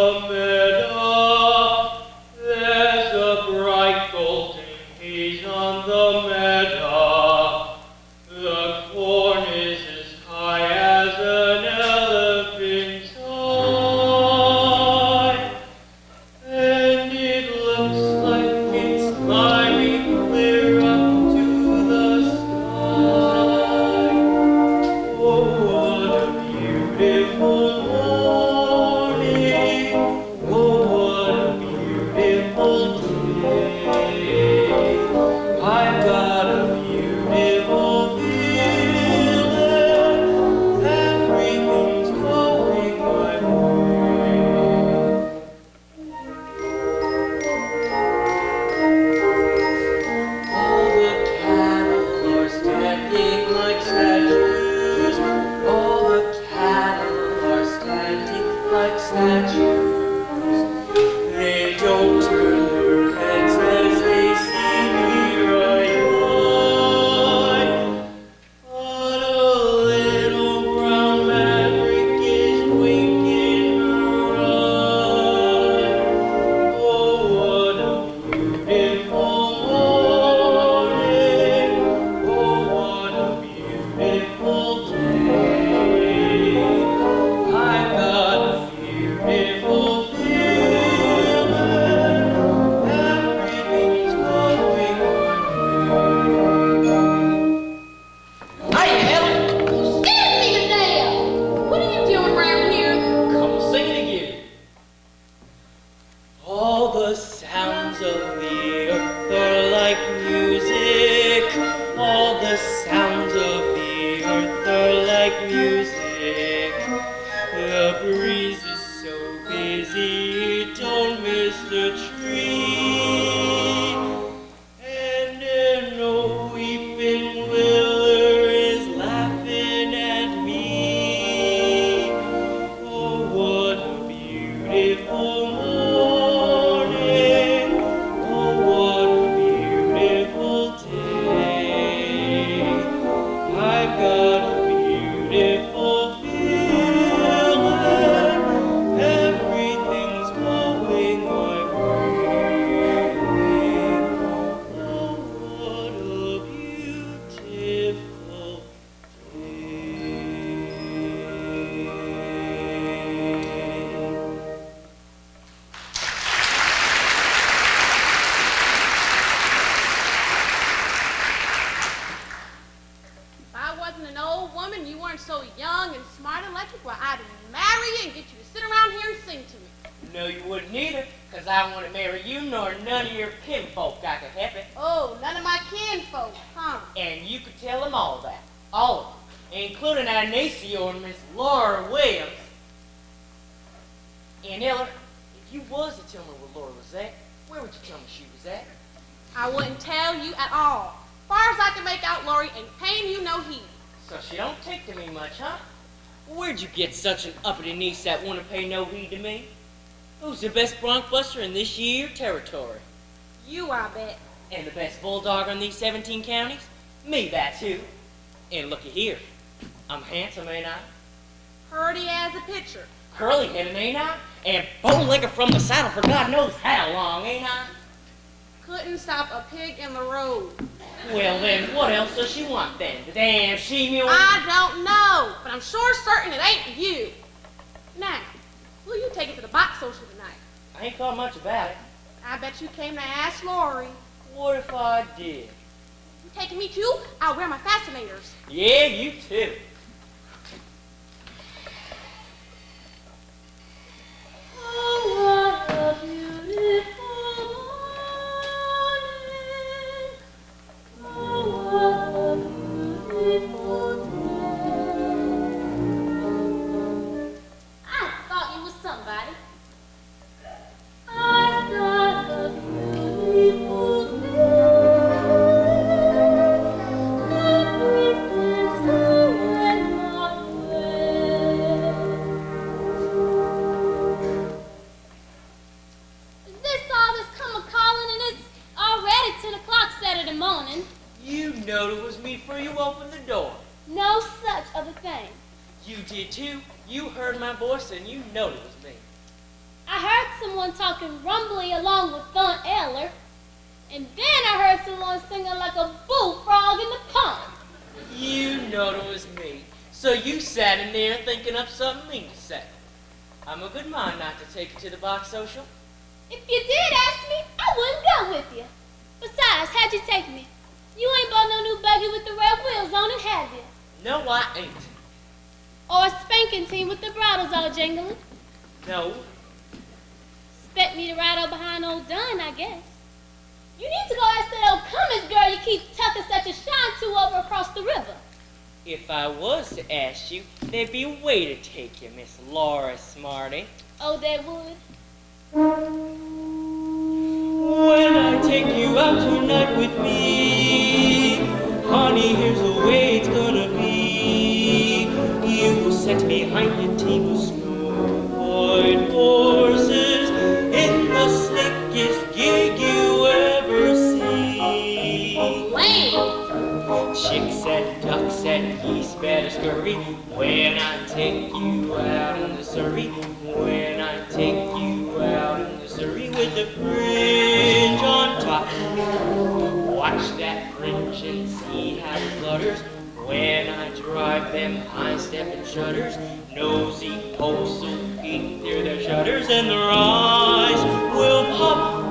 the meadow. There's a bright golden haze on the meadow. The corn is as high as an elephant's eye, and it looks like it's climbing clear up to the sky. Oh, what a beautiful morning! Oh, what a beautiful day! I've got a beautiful feeling. Everything's going my way. All the cattle are standing like statues. All the cattle are standing like statues. They don't turn their heads as they see me ride by. But a little brown maverick is winking her eye. Oh, what a beautiful morning! Oh, what a beautiful day! I've got a beautiful feeling. Everything's going my way. Hey, Helen! Excuse me to death! What are you doing around here? Come sing it again. All the sounds of the earth are like music. All the sounds of the earth are like music. The breeze is so busy it don't miss the tree. And an old weeping willow is laughing at me. Oh, what a beautiful morning. Oh, what a beautiful day. I've got a beautiful feeling. Everything's going my way. Oh, what a beautiful day. If I wasn't an old woman, you weren't so young and smart and electric, well, I'd marry you and get you to sit around here and sing to me. No, you wouldn't either, 'cause I want to marry you nor none of your kinfolk. I could help it. Oh, none of my kinfolk, huh? And you could tell them all that. All of them. Including our niece of yours, Miss Laura Williams. And Ella, if you was to tell me where Laura was at, where would you tell me she was at? I wouldn't tell you at all. Far as I can make out, Lori ain't paying you no heed. So she don't take to me much, huh? Where'd you get such an uppity niece that wouldn't pay no heed to me? Who's the best bronc buster in this year territory? You, I bet. And the best bulldog in these 17 counties? Me, that too. And looky here. I'm handsome, ain't I? Purty as a pitcher. Curly-headed, ain't I? And bone-legged from the saddle for God knows how long, ain't I? Couldn't stop a pig in the road. Well, then, what else does she want, then? The damn she-mule? I don't know, but I'm sure certain it ain't you. Now, will you take it to the box social tonight? I ain't thought much about it. I bet you came to ask Lori. What if I did? You taking me too? I'll wear my fascinators. Yeah, you too. Oh, what a beautiful morning. Oh, what a beautiful day. I thought you was somebody. I've got a beautiful day. Everything's going my way. Is this all this come a-calling and it's already 10 o'clock Saturday morning? You knowed it was me before you opened the door. No such of a thing. You did too. You heard my voice and you knowed it was me. I heard someone talking rumbly along with Aunt Eller, and then I heard someone singing like a bullfrog in the pond. You knowed it was me, so you sat in there thinking up something mean to say. I'm a good mind not to take you to the box social. If you did ask me, I wouldn't go with you. Besides, how'd you take me? You ain't bought no new buggy with the red wheels on it, have you? No, I ain't. Or a spanking team with the bridles all jingling? No. Expect me to ride up behind old Dunn, I guess. You need to go ask that old Cummins girl you keep tucking such a shine to over across the river. If I was to ask you, there'd be a way to take you, Miss Laura Smarty. Oh, they would? When I take you out tonight with me, honey, here's the way it's gonna be. You will sit behind a team of snow-white horses in the slickest gig you ever see. Lame! Chicks and ducks and geese better scurry when I take you out in the Surrey. When I take you out in the Surrey with the fringe on top. Watch that fringe and see how it flutters when I drive them high-stepping shutters. Nosy folks will peek through their shutters and their eyes will pop.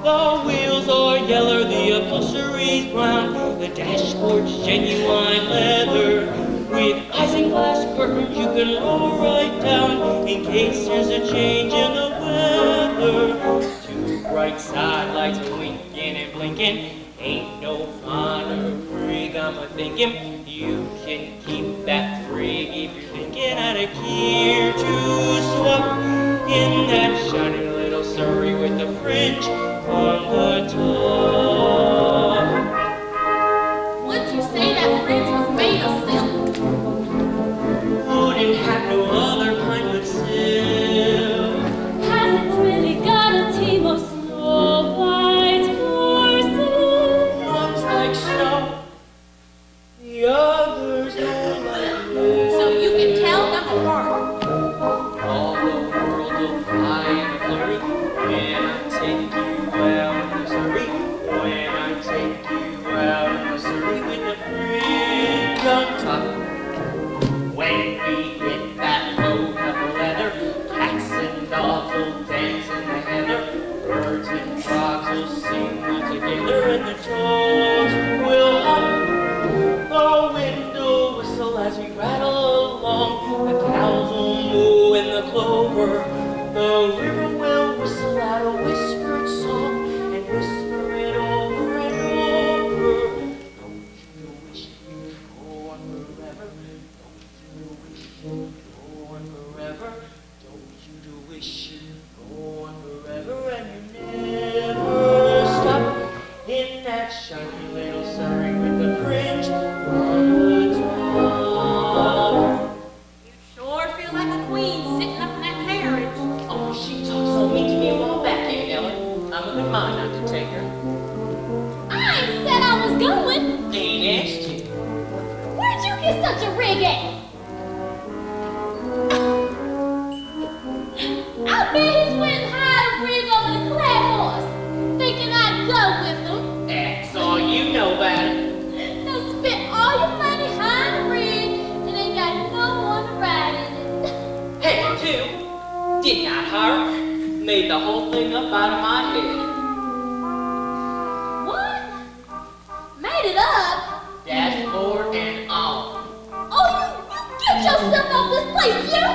The wheels are yellow, the upholstery's brown, the dashboard's genuine leather. With isinglass curtains you can roll right down in case there's a change in the weather. Two bright side lights are winking and blinking. Ain't no finer rig, I'm a-thinking. You can keep that rig if you're thinking out of gear to swap in that shiny little Surrey with the fringe on the top. Would you say that fringe was made of silk? Wouldn't have no other kind but silk. Has it really got a team of snow-white horses? One's like snow, the other's more like blue. So you can tell them apart. All the world will fly in a flurry when I take you out in the Surrey. When I take you out in the Surrey with the fringe on top. When we hit that road of leather, cats and dogs will dance in the heather. Birds and frogs will sing all together, and the toads will hum. The wind will whistle as we rattle along. The cows will moo in the clover. The river will whistle out a whispered song and whisper it over and over. Don't you wish you'd go on forever? Don't you wish you'd go on forever? Don't you wish you'd go on forever and you never stop in that shiny little Surrey with the fringe on the top? You sure feel like a queen sitting up in that carriage. Oh, she talked so mean to me a while back, Aunt Ellen. I'm a good mind not to take her. I ain't said I was going. Ain't asked you. Where'd you get such a rig at? I bet he's went and hired a rig over the Clare horse, thinking I'd go with him. That's all you know about it. Now spent all your money hiring a rig and ain't got no one to ride in it. Hey, too. Did not hire her. Made the whole thing up out of my head. What? Made it up? Dashboard and all. Oh, you get yourself off this place, you!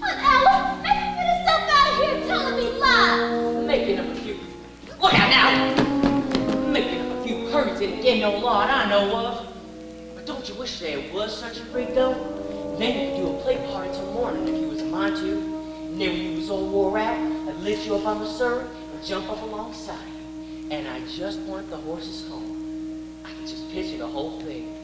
Aunt Ella, make you get yourself out of here telling me lies. Making up a few. Look out now! Making up a few hurts and getting no lot I know of. But don't you wish there was such a rig, though? Then you could do a play party till morning if you was a mind to. And then when you was all wore out, I'd lift you up on the Surrey and jump up alongside you. And I just want the horses home. I could just picture the whole thing.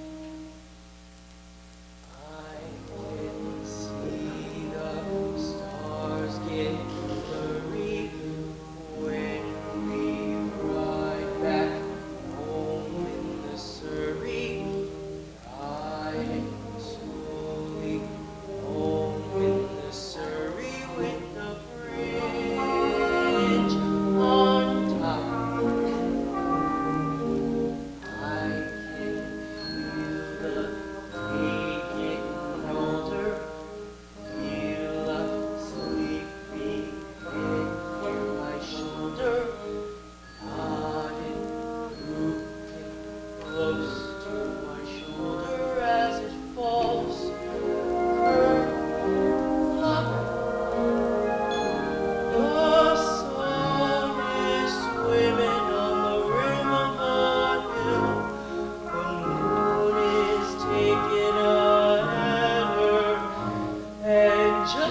I can see the stars get blurry when we ride back home in the Surrey. Riding slowly home in the Surrey with the fringe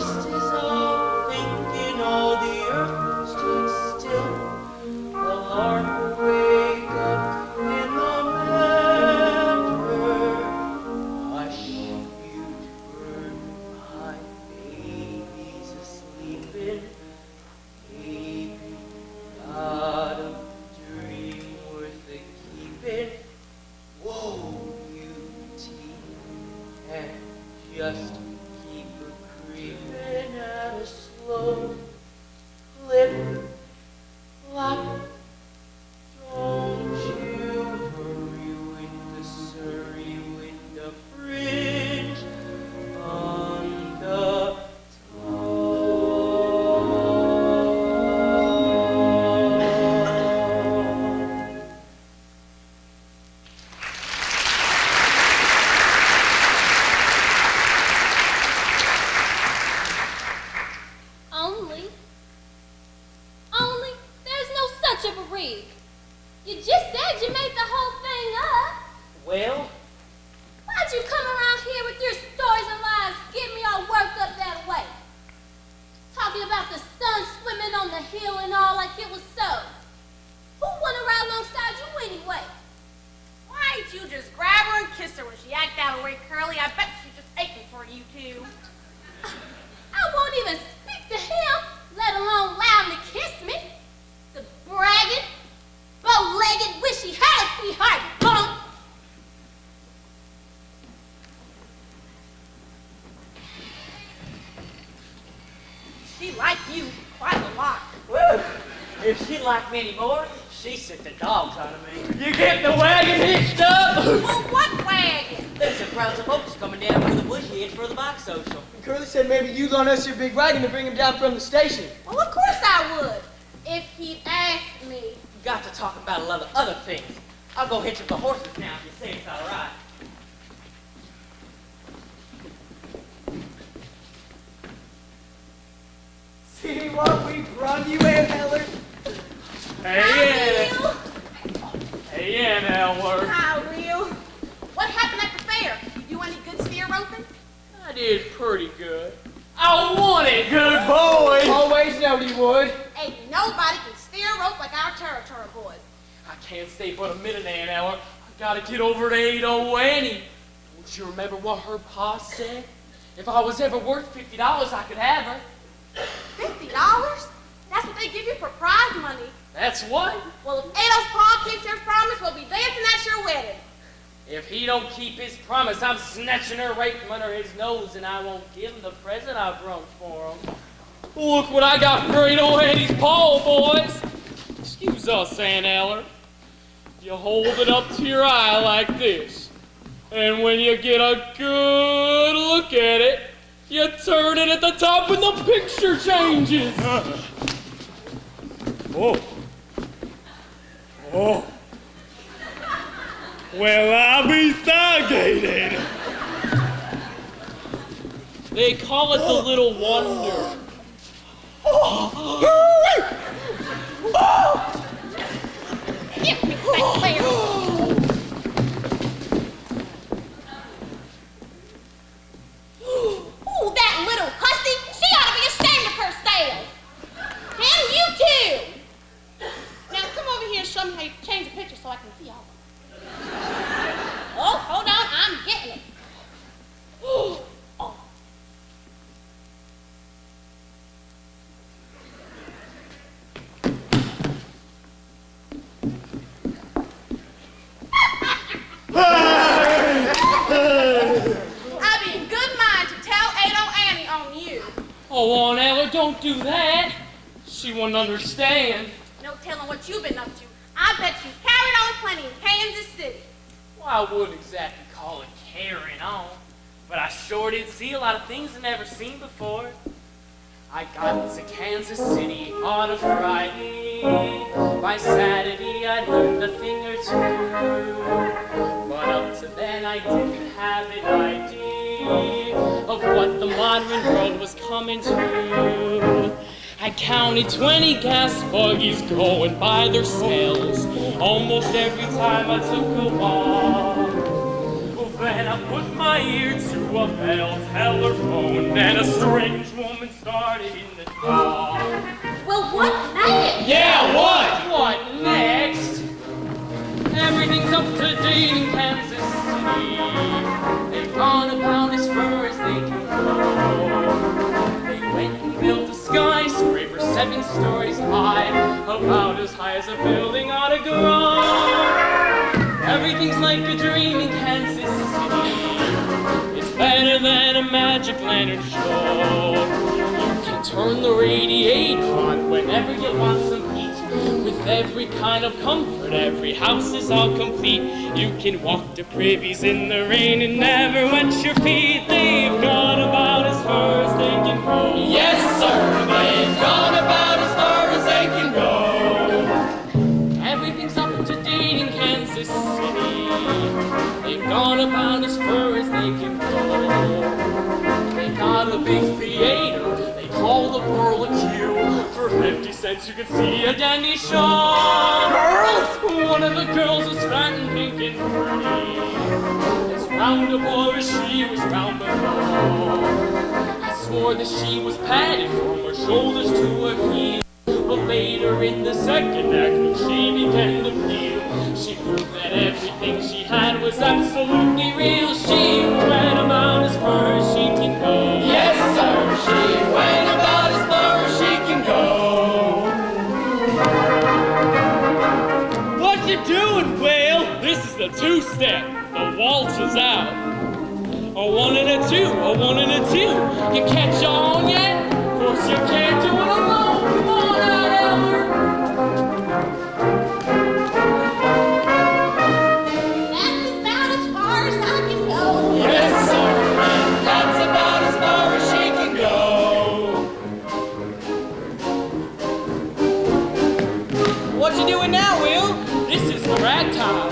just as I'm thinking all the earth stood still, the lark will wake up in the meadow. Hush, you bird, my baby's a-sleeping. Baby, got a dream worth the keeping. Whoa, you teeth, and just keep creeping at a slow clip. Flap, don't you hurry with the surrey, with the fringe on the Only, there's no such of a rig. You just said you made the whole thing up. Well, Why'd you come around here with your stories and lies, get me all worked up that way? Talking about the sun swimming on the hill and all like it was so. Who went around alongside you anyway? Why ain't you just grab her and kiss her when she act that way, Curly? I bet she's just aching for you two. I won't even speak to him, let alone allow him to kiss me. The bragging, bow-legged, wish he had a sweetheart bump. She like you quite a lot. well, if she liked me anymore, she sick the dogs out of me. You get the wagon hitched up? Well, what wagon? There's some crowds of folks coming down from the bush edge for the bike social. Curly said maybe you loan us your big wagon to bring him down from the station. Well, of course I would, if he'd asked me. You got to talk about a lot of other things. I'll go hitch up the horses now if you say it's all right. See what we brought you, Aunt Heller? Hey, Aunt Elmer. How real? What happened at the fair? You do any good steer roping? I did pretty good. I won it, good boy. Always knowed he would. Ain't nobody can steer rope like our territory boys. I can't stay but a minute, Aunt Elmer. I gotta get over to 80 Annie. Don't you remember what her pa said? If I was ever worth $50, I could have her. $50? That's what they give you for prize money. That's what? Well, if Ado's pa keeps his promise, we'll be dancing at your wedding. If he don't keep his promise, I'm snatching her right from under his nose, and I won't give him the present I brought for him. Look what I got for great old Annie's paw, boys. Excuse us, Aunt Eller. You hold it up to your eye like this, and when you get a good look at it, you turn it at the top and the picture changes. Oh. Oh. Well, I'll be stargated. They call it the Little Wonder. Give me that fair. Ooh, that little hussy. She ought to be ashamed of herself. And you too. Now come over here and show me how you change the picture so I can see all of them. Oh, hold on, I'm getting it. Oh. I'd be in good mind to tell Ado Annie on you. Oh, Aunt Ella, don't do that. She wouldn't understand. No telling what you've been up to. I bet you carried on plenty in Kansas City. Well, I wouldn't exactly call it carrying on, but I sure did see a lot of things I never seen before. I got to Kansas City on a Friday. By Saturday, I learned a thing or two. But up to then, I didn't have an idea of what the modern world was coming to. I counted 20 gas buggies going by themselves almost every time I took a walk. Then I put my my ear to a bell telephone, and a strange woman started in the dark. Well, what next? Yeah, what? What next? Everything's up to date in Kansas City. They've gone about as far as they can go. They went and built a skyscraper 7 stories high, about as high as a building ought to grow. Everything's like a dream in Kansas City. It's better than a magic lantern show. You can turn the radiator on whenever you want some heat. With every kind of comfort, every house is all complete. You can walk to privies in the rain and never wet your feet. They've gone about as far as they can go. Yes, sir, they've gone about as far as they can go. Everything's up to date in Kansas City. They've gone about as far as they can go. They got a big theater they call the Barbecue. For 50 cents you can see a dandy show. Girls! One of the girls was fat and pink and pretty, as round a boy as she was round below. I swore that she was padded from her shoulders to her heels. But later in the second act, when she began to feel, she proved that everything she had was absolutely real. She went about as far as she can go. Yes, sir, she went about as far as she can go. What you doing, Will? This is the 2-step. The waltz is out. A 1 and a 2, a 1 and a 2. You catch on yet? Of course you can't do it alone. Come on out, Elmer. That's about as far as I can go. Yes, sir, and that's about as far as she can go. What you doing now, Will? This is the ragtime.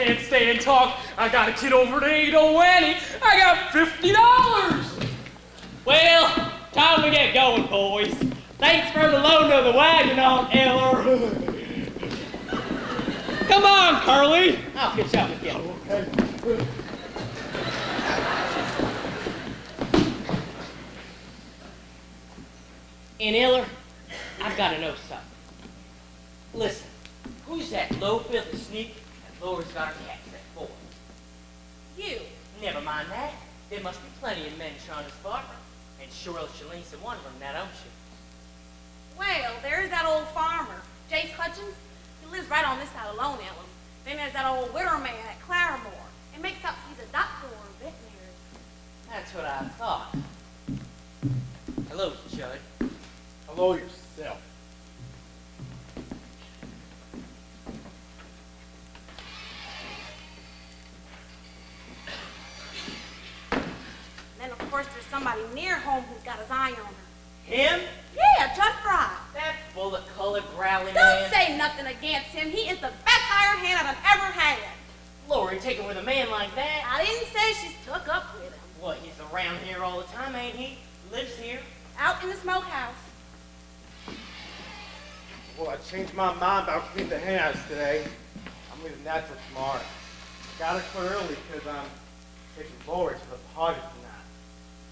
can't stay and talk. I got a kid over to 80 Annie. I got $50. Well, time to get going, boys. Thanks for the loan of the wagon, Aunt Eller. Come on, Curly. I'll catch up with you. Okay. And Eller, I've got to know something. Listen, who's that low-filled sneak that Laura's got her cat set for? You. Never mind that. There must be plenty of men trying to spot her. And sure else Shalene's the one of them, now don't she? Well, there's that old farmer, Jace Hutchins. He lives right on this side of Lone Elm. Then there's that old widower man at Claremore. It makes out he's a doctor or a veterinary. That's what I thought. Hello, Judd. Hello yourself. somebody near home who's got his eye on her. Him? Yeah, Judd Fry. That bullet-colored growling Don't man. say nothing against him. He is the best hired hand I've ever had. Lori, taking with a man like that? I didn't say she's took up with him. What, he's around here all the time, ain't he? Lives here. Out in the smokehouse. Well, I changed my mind about cleaning the hen house today. I'm leaving that till tomorrow. Gotta clear early because I'm taking Lori to the party tonight.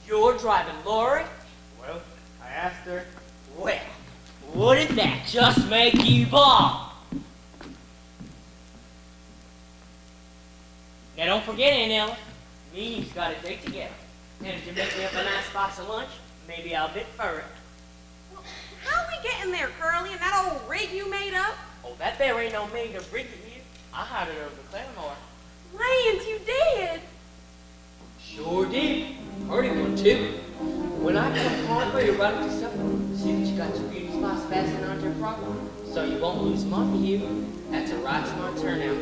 You're driving Lori? Well, I asked her. Well, wouldn't that just make you ball? Now don't forget, Aunt Ella, me and you's got a date together. And if you make me up a nice box of lunch, maybe I'll bid for it. Well, how are we getting there, Curly, in that old rig you made up? Oh, that there ain't no me to bring it here. I hired it over to Claremore. Lance, you did. Sure did. Heard it one too. When I come home for you right up to supper, see that you got your beauty spots fastened onto your property, so you won't lose money here. That's a right smart turnout.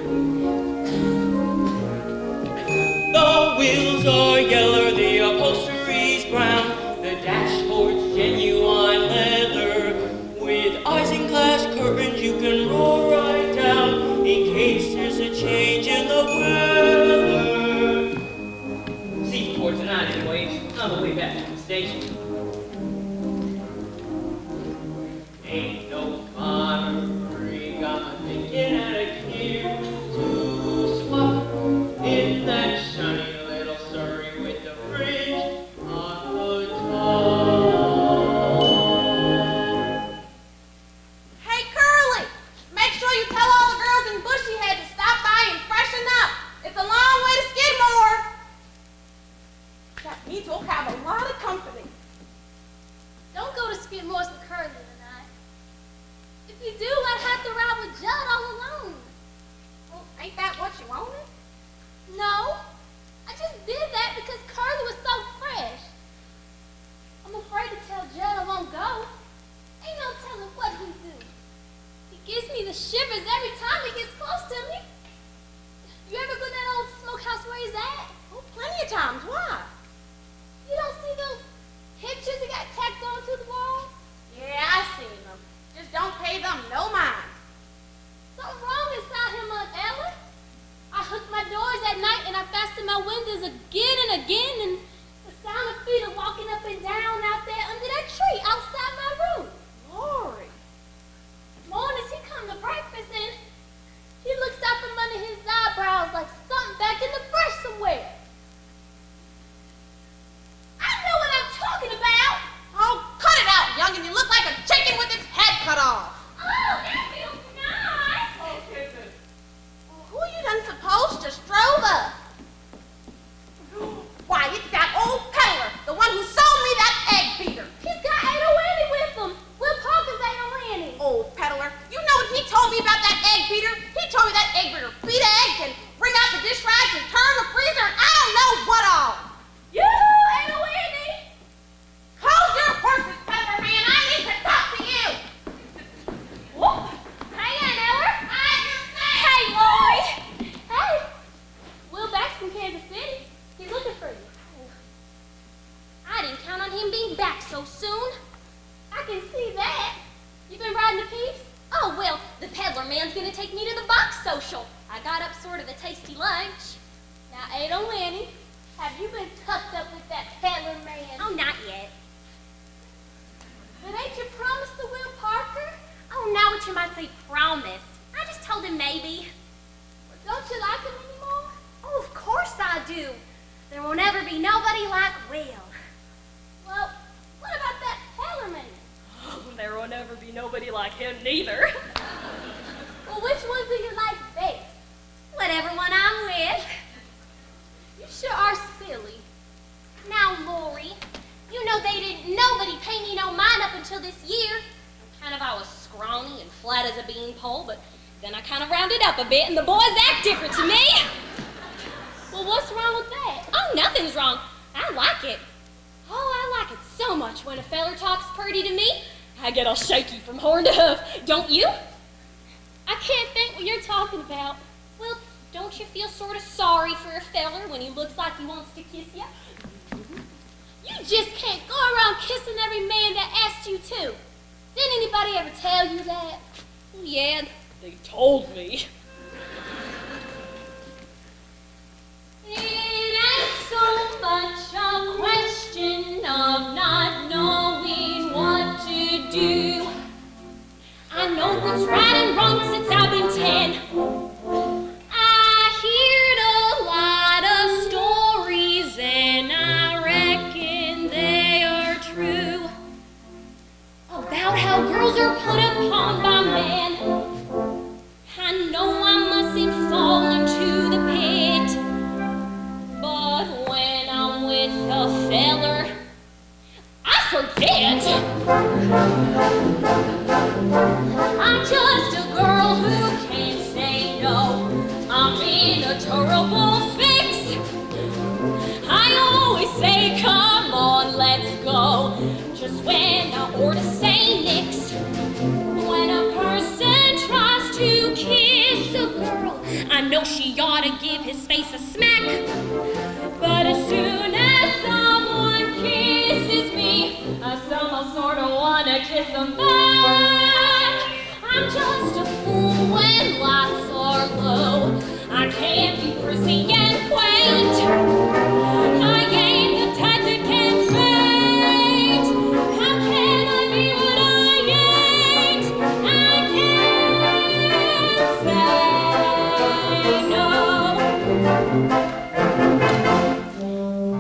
The wheels are yellow, the upholstery's brown, the dashboard's genuine leather. With isinglass curtains you can roll right down in case there's a change in the weather. See you for tonight anyways. On the way back to the station. Ain't no Connery gonna make it out of here to swap in that shiny little Surrey with the fringe on the top. Hey, Curly, make sure you tell all the girls in Bushyhead to stop by and freshen up. It's a long way to Skidmore. That means we'll have a lot of company. Don't go to Skidmore's with Curly tonight. If you do, I'd have to ride with Judd all alone. Well, ain't that what you wanted? No, I just did that because Curly was so fresh. I'm afraid to tell Judd I won't go. Ain't no telling what he'd do. He gives me the shivers every time he gets close to me. You ever go to that old smokehouse where he's at? Oh, plenty of times. Why? You don't see those pictures that got tacked onto the walls? Yeah, I seen them. Just don't pay them no mind. Something wrong inside him, Aunt Ella. I hook my doors at night and I fasten my windows again and again, and the sound of feet are walking up and down out there under that tree outside my room. Lori. Mornings he come to breakfast and he looks out from under his eyebrows like something back in the brush somewhere. I know what I'm talking about. Oh, cut it out, youngin'. You look like a chicken with its head cut off. Oh, that feels nice. Well, who you done supposed to strobe up? Why, it's that old peddler, the one who sold me that egg beater. He's got Ada Lanny with him. Will Parker's Ada Lanny. Old peddler. You know what he told me about that egg beater? He told me that egg beater beat eggs and bring out the dish rags and turn the freezer and I don't know what all. Yoo-hoo, Ada Lanny. Hold your horses, peddler man. I need to talk to you. Whoa. Hey, Aunt Ella. I understand. Hey, Lori. Hey. Will back's from Kansas City. He's looking for you. I didn't count on him being back so soon. I can see that. You been riding the peeps? Oh, well, the peddler man's gonna take me to the box social. I got up sort of a tasty lunch. Now, Ada Lanny, have you been tucked up with that peddler man? Oh, not yet. But ain't you promised to Will Parker? Oh, now what you might say promised. I just told him maybe. Don't you like him anymore? Oh, of course I do. There will never be nobody like Will. Well, what about that peddler man? There will never be nobody like him neither. Well, which one do you like best? Whatever one I'm with. You sure are silly. Now, Lori, you know nobody paid me no mind up until this year. I was scrawny and flat as a beanpole, but then I kind of rounded up a bit and the boys act different to me. Well, what's wrong with that? Oh, nothing's wrong. I like it. Oh, I like it so much when a feller talks purty to me. I get all shaky from horn to hoof. Don't you? I can't think what you're talking about. Well, don't you feel sort of sorry for a feller when he looks like he wants to kiss you? You just can't go around kissing every man that asks you to. Didn't anybody ever tell you that? Yeah, they told me. It ain't so much a question of not knowing what to do. I know what's right and wrong since I've been 10. I heard a lot of stories and I reckon they are true about how girls are put upon by men. I know I mustn't fall into the pit, but when I'm with a feller, I forget. I'm just a girl who can't say no. I'm in a terrible fix. I always say, come on, let's go, just when I ought to say nix. When a person tries to kiss a girl, I know she ought to give his face a smack. But as soon as someone kisses me, I somehow sort of want to kiss them back. I'm just a fool when lights are low. I can't be prissy and quaint. I ain't the type that can faint. How can I be what I ain't? I can't say no.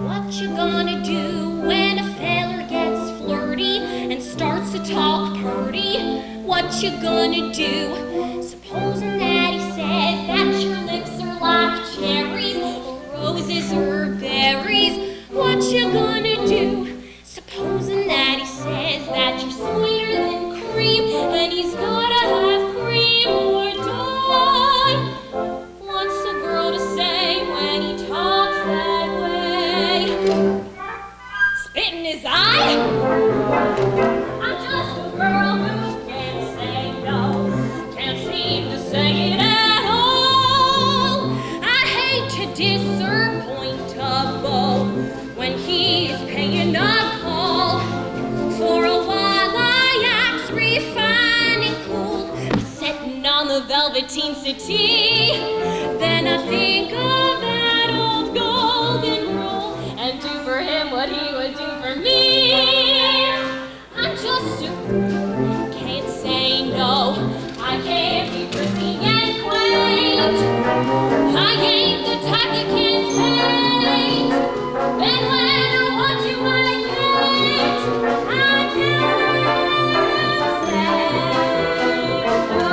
What you gonna do when a feller gets flirty and starts to talk purty? What you gonna do? Supposing that he says that your lips are like cherries, or roses or berries. What you gonna do? Supposing that he says that you're sweeter than cream, and he's gotta have cream or die. What's a girl to say when he talks that way? Spit in his eye? I'm just a girl who can't say no, can't seem to say it at all. I hate to disappoint a beau when he's paying a call. For a while I act refined and cool, sitting on the velveteen settee. Then I think of that old golden rule and do for him what he would do for me. I'm just a can't say no. I can't be prissy and quaint. I ain't the type that can faint. Then when I want you, I can't. I can't say no.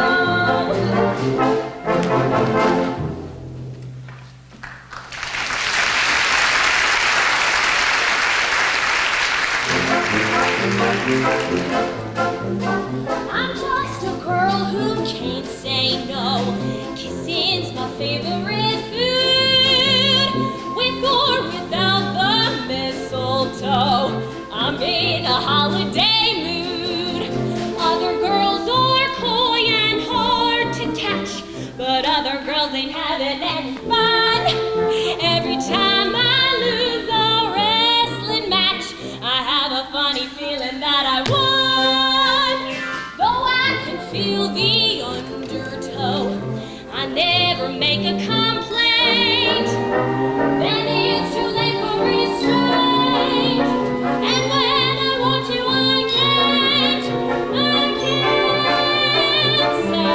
I'm just a girl who can't say no. Kissing's my favorite food, with or without the mistletoe. I'm in a holiday mood. Other girls are coy and hard to catch, but other girls ain't having any fun. Every time I lose a wrestling match, I have a funny feeling that I won. Though I can feel the undertow, I never make a complaint. Then it's too late for restraint, and when I want you, I can't say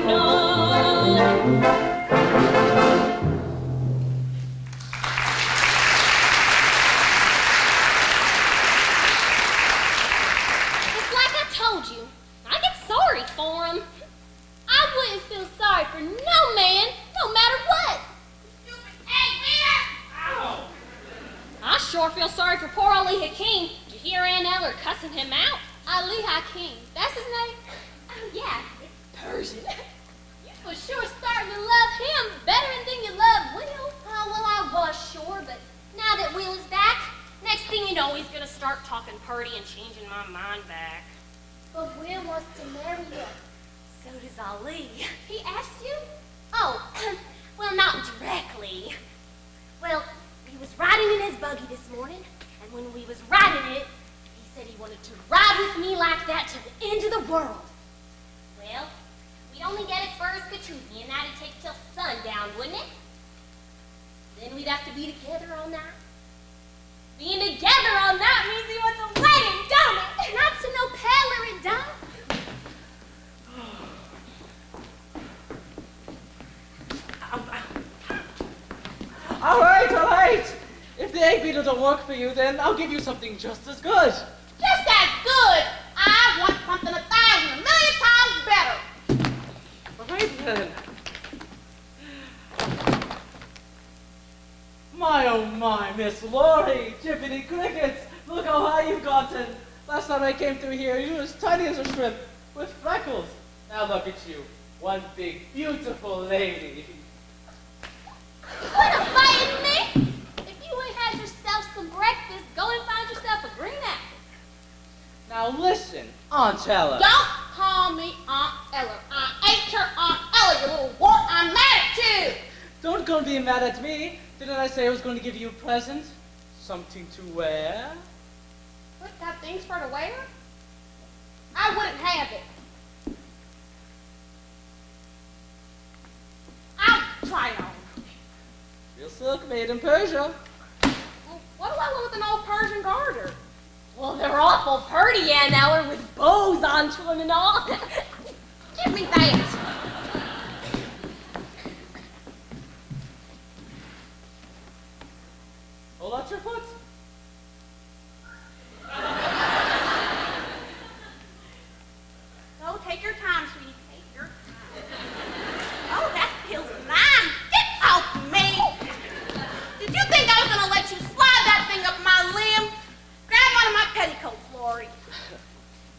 no. It's like I told you. I get sorry for him. I wouldn't feel sorry for no man, no matter what. I sure feel sorry for poor Ali Hakeem. Did you hear Aunt Eller cussing him out? Ali Hakeem, that's his name? Oh, yeah, it's Persian. You for sure starting to love him better than you love Will. Oh, well, I was sure, but now that Will is back, next thing you know, he's gonna start talking purty and changing my mind back. But Will wants to marry you. So does Ali. He asked you? Oh, well, not directly. Well, He was riding in his buggy this morning, and when we was riding it, he said he wanted to ride with me like that to the end of the world. Well, we'd only get as far as Katoozie, and that'd take till sundown, wouldn't it? Then we'd have to be together all night. Being together all night means he wants a wedding, don't it? Not to no peddler, it don't. All right. If the egg beater don't work for you, then I'll give you something just as good. Just as good. I want something 1,000, 1,000,000 times better. All right, then. My, oh my, Miss Laurie, Jippity Crickets, look how high you've gotten. Last time I came through here, you were as tiny as a shrimp, with freckles. Now look at you, one big, beautiful lady. You wanna fight me? If you ain't had yourself some breakfast, go and find yourself a green apple. Now listen, Aunt Ella. Don't call me Aunt Ella. I ain't your Aunt Ella, you little wart. I'm mad at you. Don't go and be mad at me. Didn't I say I was going to give you a present? Something to wear? What, got things for to wear? I wouldn't have it. I'll try it on. Real silk made in Persia. Well, what do I want with an old Persian garter? Well, they're awful pretty, Aunt Eller, with bows onto them and all. Give me that. Hold out your foot. No, take your time, sweetie. Take your time. Oh, that feels nice. Get off me. Did you think I was going to let you slide that thing up my limb? Grab one of my petticoats, Lori.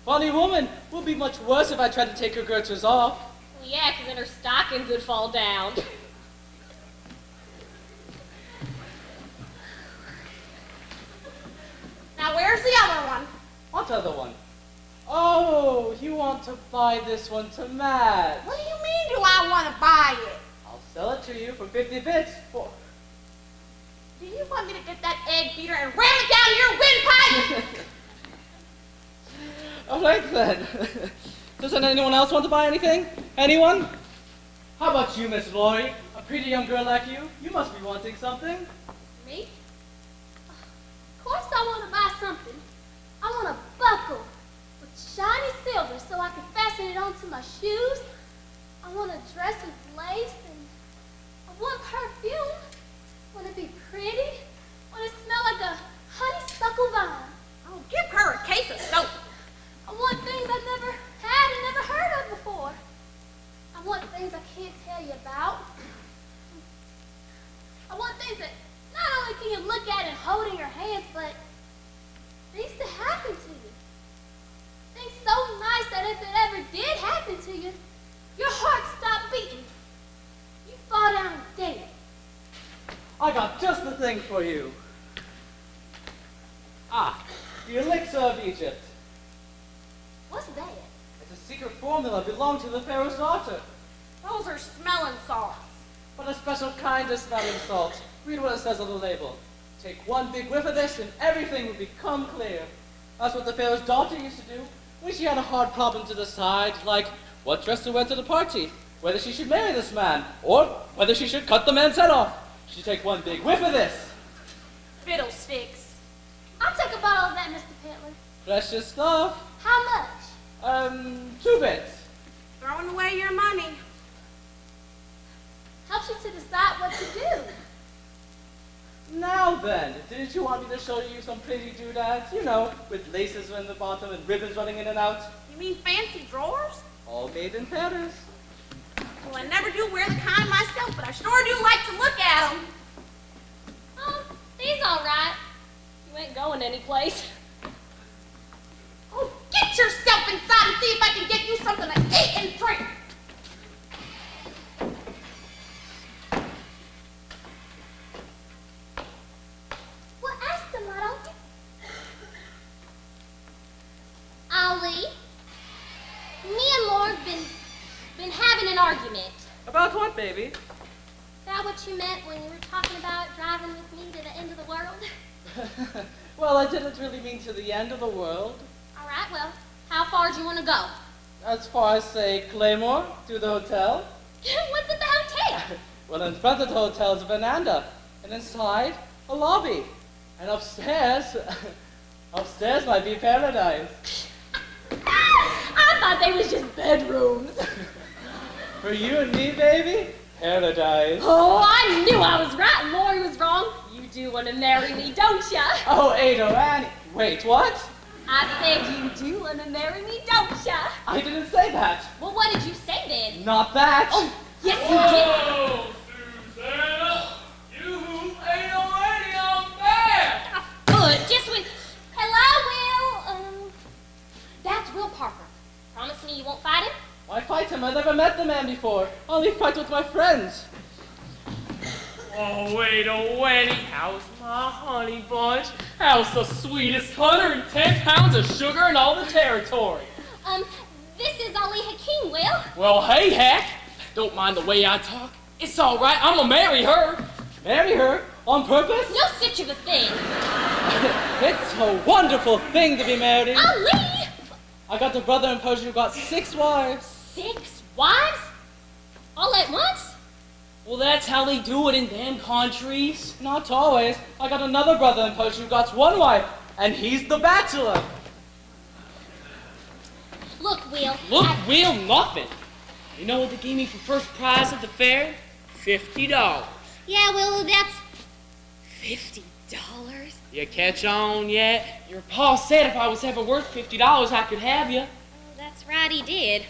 Funny woman, would be much worse if I tried to take her girders off. Well, yeah, 'cause then her stockings would fall down. Now, where's the other one? What other one? Oh, you want to buy this one to match. What do you mean, do I want to buy it? I'll sell it to you for 50 bits. Do you want me to get that egg beater and ram it down your windpipe? All right, then. Doesn't anyone else want to buy anything? Anyone? How about you, Miss Laurie? A pretty young girl like you? You must be wanting something. Me? Of course I want to buy something. I want a buckle with shiny silver so I can fasten it onto my shoes. I want a dress with lace and I want perfume. I want to be pretty. I want to smell like a honeysuckle vine. Oh, give her a case of soap. I want things I've never had and never heard of before. I want things I can't tell you about. I want things that not only can you look at and hold in your hands, but things that happen to you. Things so nice that if it ever did happen to you, your heart stopped beating. You fall down dead. I got just the thing for you. Ah, the elixir of Egypt. What's that? It's a secret formula belonging to the Pharaoh's daughter. Those are smelling salts. But a special kind of smelling salt. Read what it says on the label. Take one big whiff of this and everything will become clear. That's what the Pharaoh's daughter used to do when she had a hard problem to decide, like what dress to wear to the party, whether she should marry this man, or whether she should cut the man's head off. She'd take one big whiff of this. Fiddlesticks. I'll take a bottle of that, Mr. Pentland. Precious stuff. How much? 2 bits. Throwing away your money. Helps you to decide what to do. Now then, didn't you want me to show you some pretty doodads? You know, with laces in the bottom and ribbons running in and out. You mean fancy drawers? All made in Paris. Well, I never do wear the kind myself, but I sure do like to look at them. These all right. You ain't going anyplace. Oh, get yourself inside and see if I can get you something to eat and drink. Well, ask them, why don't you? Ollie, me and Lord been having an argument About what, baby? about that what you meant when you were talking about driving with me to the end of the world? Well, I didn't really mean to the end of the world. All right, well, how far do you want to go? As far as, say, Claymore, to the hotel. What's at the hotel? Well, in front of the hotel is a veranda, and inside, a lobby. And upstairs, upstairs might be paradise. I thought they was just bedrooms. For you and me, baby, paradise. Oh, I knew I was right and Lori was wrong. You do want to marry me, don't ya? Oh, Ada, Annie. Wait, what? I said you do want to marry me, don't ya? I didn't say that. Well, what did you say then? Not that. Oh, yes you did. Whoa, Susanna! You ain't already on there! Good, just when... Hello, Will. That's Will Parker. Promise me you won't fight him? Why fight him? I've never met the man before. I only fight with my friends. Oh, wait, how's my honey bunch? How's the sweetest 110 pounds of sugar in all the territory? This is Ali Hakeem, Will. Well, hey, Hack, don't mind the way I talk. It's all right, I'm gonna marry her. Marry her? On purpose? No such of a thing. It's a wonderful thing to be married. Ali! I got a brother in Persia who got 6 wives. 6 wives? All at once? Well, that's how they do it in them countries. Not always. I got another brother in Persia who got 1 wife, and he's the bachelor. Look, Will. Look, Will, nothing. You know what they gave me for first prize at the fair? $50. Yeah, Will, that's $50. You catch on yet? Your pa said if I was ever worth $50, I could have you. Oh, that's right, he did.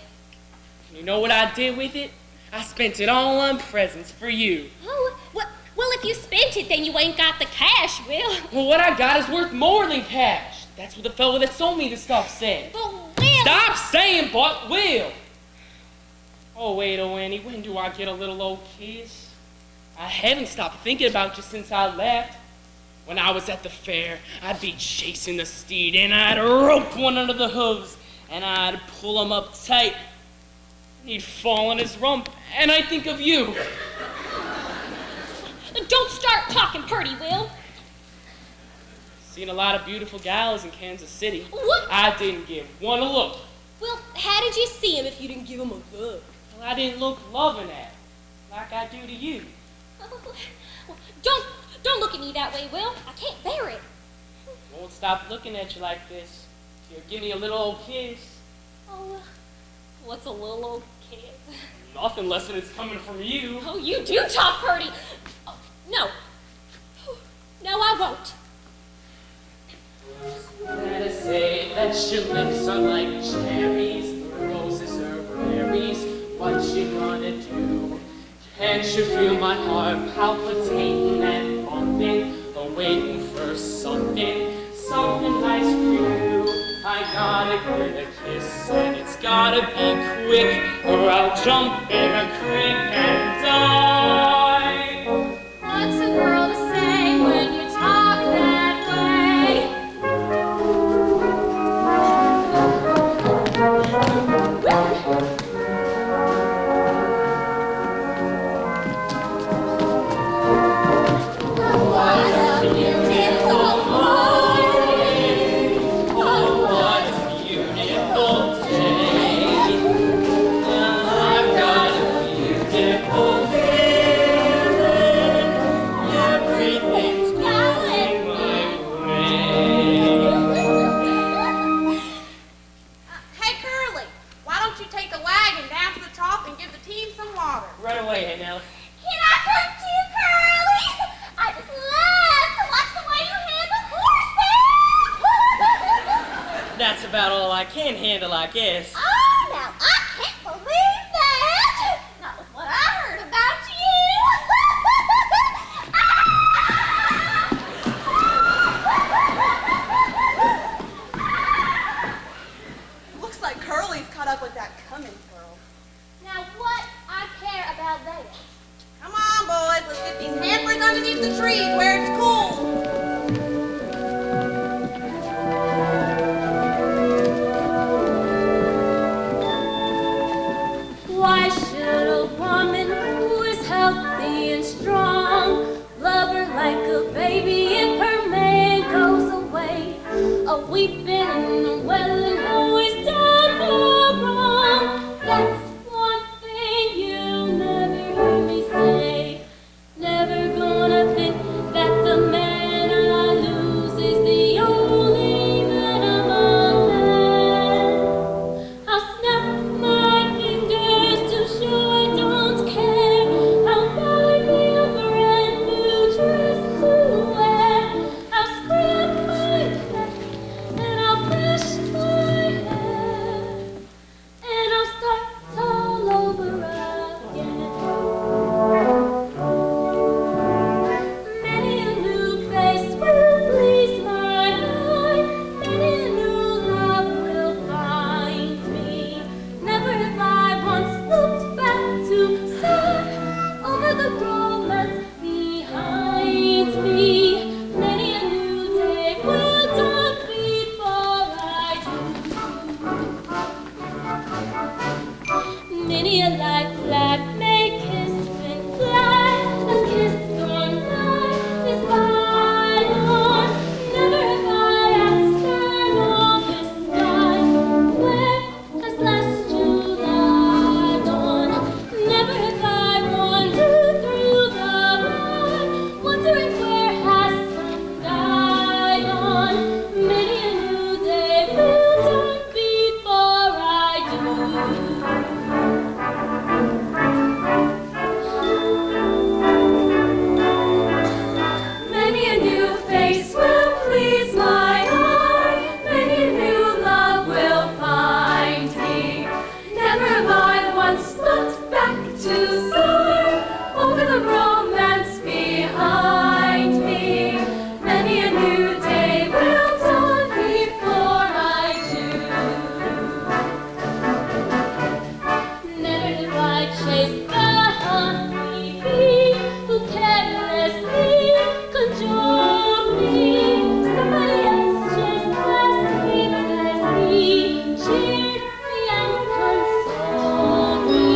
You know what I did with it? I spent it all on presents for you. Oh, well, if you spent it, then you ain't got the cash, Will. Well, what I got is worth more than cash. That's what the fellow that sold me the stuff said. But Will... Stop saying but will. Oh, wait, oh, Annie, when do I get a little old kiss? I haven't stopped thinking about you since I left. When I was at the fair, I'd be chasing the steed, and I'd rope one under the hooves, and I'd pull him up tight. He'd fall on his rump, and I'd think of you. Don't start talking purty, Will. Seen a lot of beautiful gals in Kansas City. What? I didn't give one a look. Well, how did you see him if you didn't give him a look? Well, I didn't look loving at him, like I do to you. Well, don't look at me that way, Will. I can't bear it. Won't stop looking at you like this. Here, give me a little old kiss. Oh, what's a little old kiss? Nothing less than it's coming from you. Oh, you do talk purty. Oh, no. No, I won't. Let us say that your lips are like cherries, the roses are berries. What you gonna do? Can't you feel my heart palpitating and bumping, waiting for something nice for you? I gotta get a kiss, and it's gotta be quick, or I'll jump in a creek and die. What's a girl to say when you talk that way? Right away, hey Nellie. Can I come too, Curly? I just love to watch the way you handle horses. That's about all I can handle, I guess. Oh, now I can't believe that. Not with what I heard about you. Looks like Curly's caught up with that Cummins girl. Now what I care about that? Come on, boys, let's get these hampers underneath the trees where it's cool. Why should a woman who is healthy and strong Many a light black may kiss and fly, a kiss gone by is bygone. Never have I asked her all this sky, where has last July gone? Never have I wandered through the night, wondering where has some guy gone. Many a new day will dawn before I do. Many a new face will please my eye, many a new love will find me. Never have I once looked back to sigh over the romance behind me. Many a new day will dawn before I do. Never have I chased the honeybee who carelessly cajoled me. Somebody else just as sweet as he cheered me and consoled me.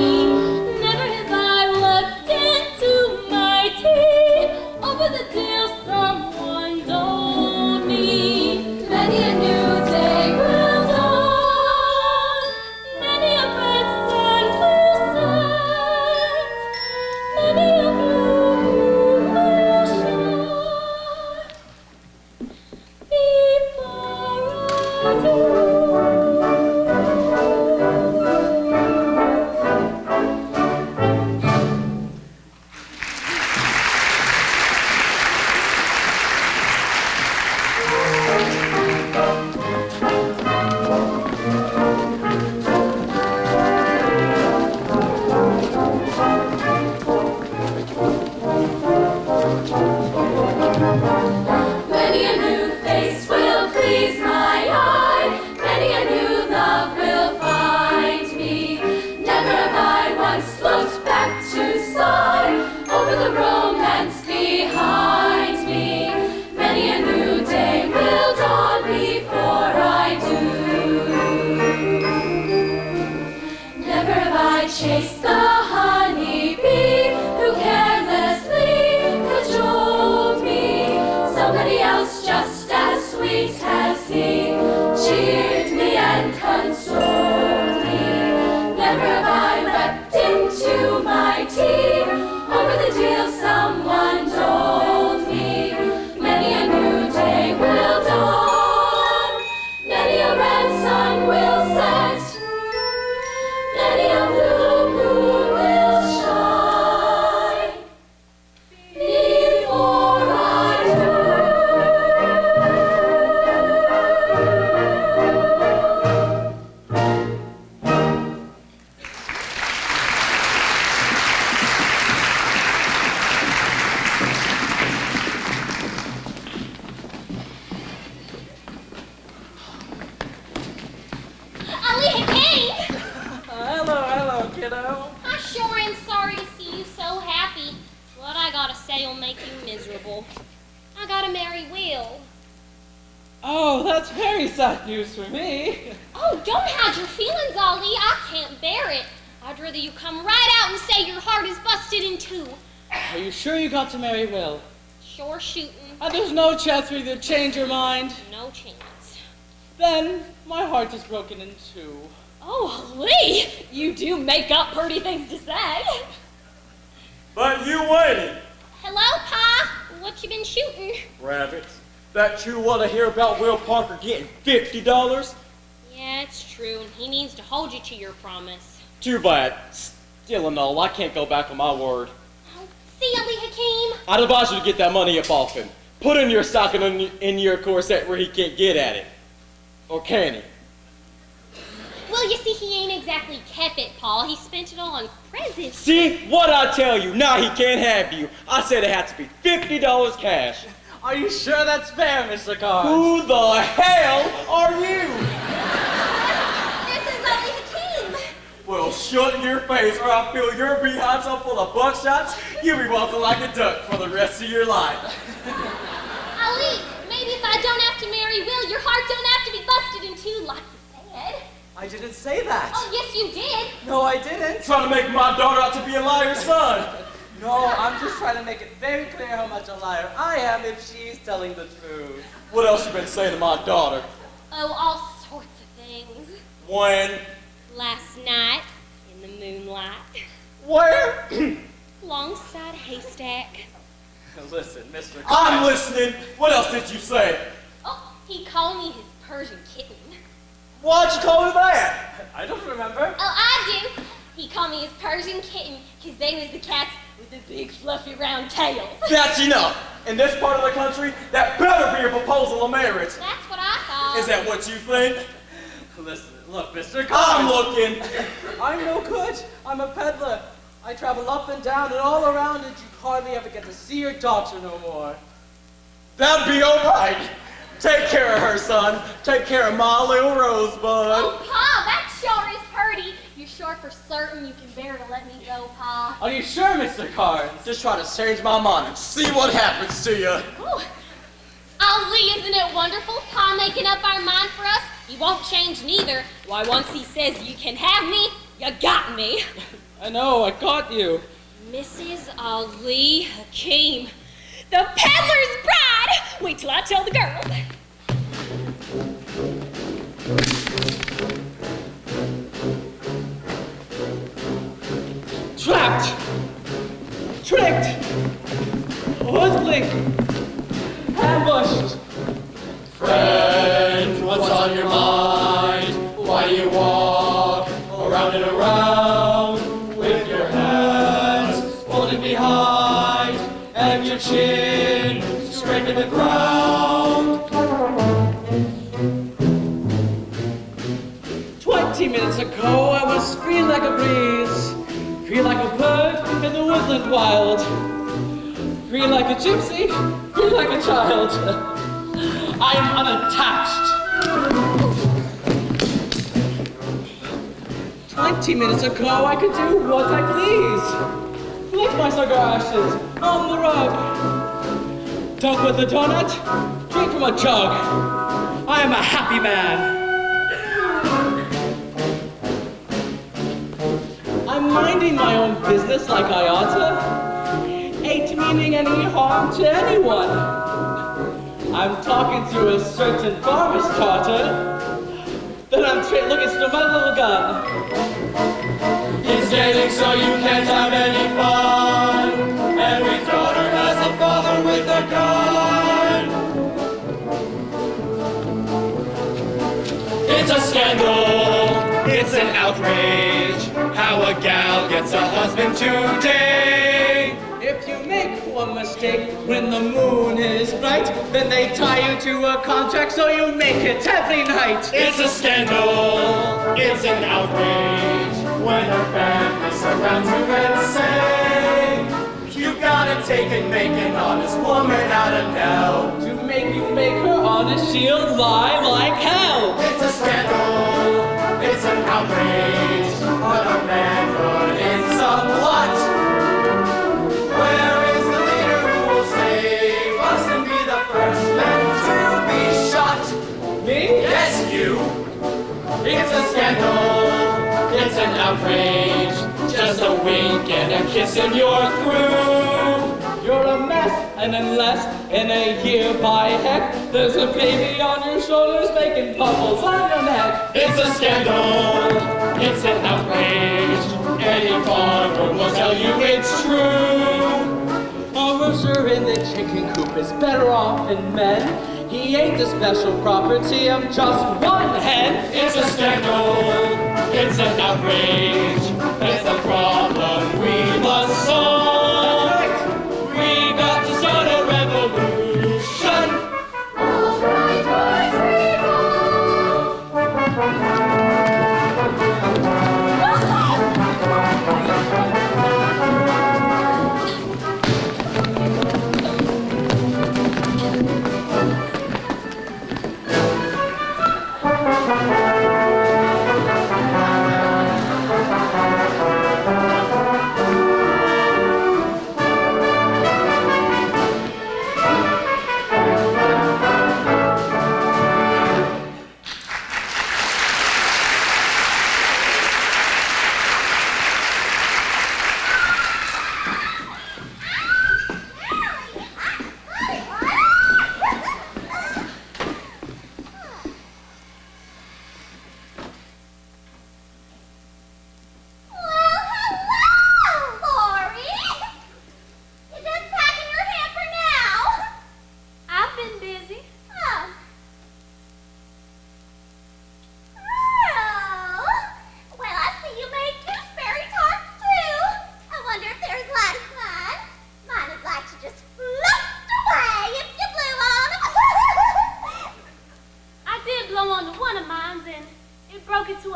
Never have I looked into my tea over the deal someone told me. Many a new day will dawn, many a red sun will set, many a blue moon will shine before I do. Many a new face will please my eye, many a new love will find me. Never have I once looked back to sigh over the romance behind me. Many a new day will dawn before I do. Never have I chased the honeybee who carelessly cajoled me. Somebody else just as sweet as he cheered me and consoled me. Never have I wept into my tea over the deal someone told me. Many a new day will dawn, many a red sun will set, many a blue moon will shine before I do. Aaliyah Kane! Hello, kiddo. I sure am sorry to see you so happy. What I gotta say will make you miserable. I gotta marry Will. Oh, that's very sad news for me. Oh, don't hide your feelings, Ollie. I can't bear it. I'd rather you come right out and say your heart is busted in two. Are you sure you got to marry Will? Sure shooting. And there's no chance for you to change your mind? No chance. Then my heart is broken in two. Oh, Lee, you do make up pretty things to say. But you waited, Hello, Pa. What you been shooting? rabbits. That you want to hear about Will Parker getting $50? Yeah, it's true, and he needs to hold you to your promise. Too bad. Still and all, I can't go back on my word. Oh, see ya, Lee Hakeem. I'd advise you to get that money up off him. Put in your stocking in your corset where he can't get at it. Or can he? Well, you see, he ain't exactly kept it, Paul. He spent it all on presents. See? What I tell you? Now he can't have you. I said it had to be $50 cash. Are you sure that's fair, Mr. Carnes? Who the hell are you? This is Lee Hakeem. Well, shut your face or I'll fill your behind so full of buckshots, you'll be walking like a duck for the rest of your life. Ali, maybe if I don't have to marry Will, your heart don't have to be busted in two like you said. I didn't say that. Oh, yes, you did. No, I didn't. Trying to make my daughter out to be a liar's son. No, I'm just trying to make it very clear how much a liar I am if she's telling the truth. What else you been saying to my daughter? Oh, all sorts of things. When? Last night, in the moonlight, Where? alongside a haystack. Listen, Mr. I'm listening. What else did you say? Oh, he called me his Persian kitten. Why'd you call her that? I don't remember. Oh, I do. He called me his Persian kitten because they was the cats with the big fluffy round tails. That's enough. In this part of the country, that better be a proposal of marriage. That's what I thought. Is that what you think? Listen, look, Mr. I'm Carnes. looking. I'm no good. I'm a peddler. I travel up and down and all around, and you hardly ever get to see your daughter no more. That'd be all right. Take care of her, son. Take care of my little rosebud. Oh, Pa, that sure is pretty. You're sure for certain you can bear to let me go, Pa? Are you sure, Mr. Carnes? Just try to change my mind and see what happens to you. Ooh. Ali, isn't it wonderful? Pa making up our mind for us? He won't change neither. Why, once he says you can have me, you got me. I know, I got you. Mrs. Ali Hakim, the peddler's bride. Wait till I tell the girls. Trapped! Tricked! Hoodwinked! Ambushed! Friend, what's on your mind? Why do you walk around and around with your hands folded behind and your chin scraping the ground? 20 minutes ago, I was free like a breeze, free like a bird in the woodland wild, free like a gypsy, free like a child. I am unattached. 20 minutes ago, I could do what I please. Flick my cigar ashes on the rug. Dunk with a donut, drink from a jug. I am a happy man. I'm minding my own business like I oughta. Ain't meaning any harm to anyone. I'm talking to a certain farmer's daughter. Then I'm looking through my little gun. It's dating so you can't have any fun. Every daughter has a father with a gun. It's a scandal, it's an outrage, how a gal gets a husband today. If you make one mistake when the moon is bright, then they tie you to a contract so you make it every night. It's a scandal, it's an outrage, when her family surrounds you and say, you gotta take and make an honest woman out of now. To make you make her honest, she'll lie like hell. It's a scandal, it's an outrage, but a manhood is somewhat. Where is the leader who will save us and be the first men to be shot? Me? Yes, you. It's a scandal, it's an outrage, just a wink and a kiss and you're through. You're a mess, and unless in a year by heck, there's a baby on your shoulders making bubbles on your neck. It's a scandal, it's an outrage, any farmer will tell you it's true. A rooster in the chicken coop is better off than men. He ain't the special property of just one hen. It's a scandal, it's an outrage, it's a problem we must solve. We got to start a revolution. All right, boys,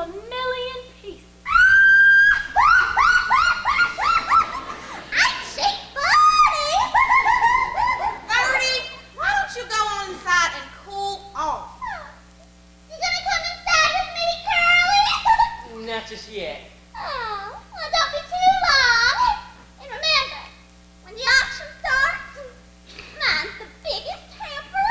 a million pieces. Ain't she funny? Birdie, why don't you go on inside and cool off? You gonna come inside with me, Curly? Not just yet. Oh, well, don't be too long. And remember, when the auction starts, mine's the biggest hamper.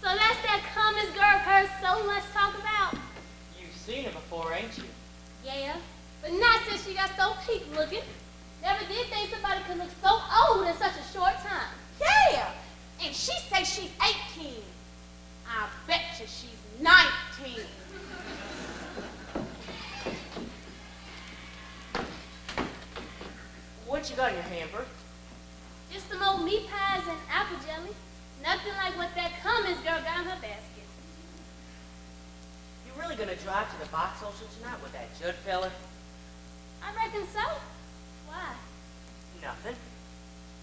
So that's that commons girl I've heard so much talk about. You've seen her before, ain't you? Yeah, but not since she got so peak looking. Never did think somebody could look so old in such a short time. Yeah, and she says she's 18. I bet you she's 19. What you got in your hamper? Just some old meat pies and apple jelly. Nothing like what that Cummins girl got in her basket. You really gonna drive to the box auction tonight with that Judd fella? I reckon so. Why? Nothing.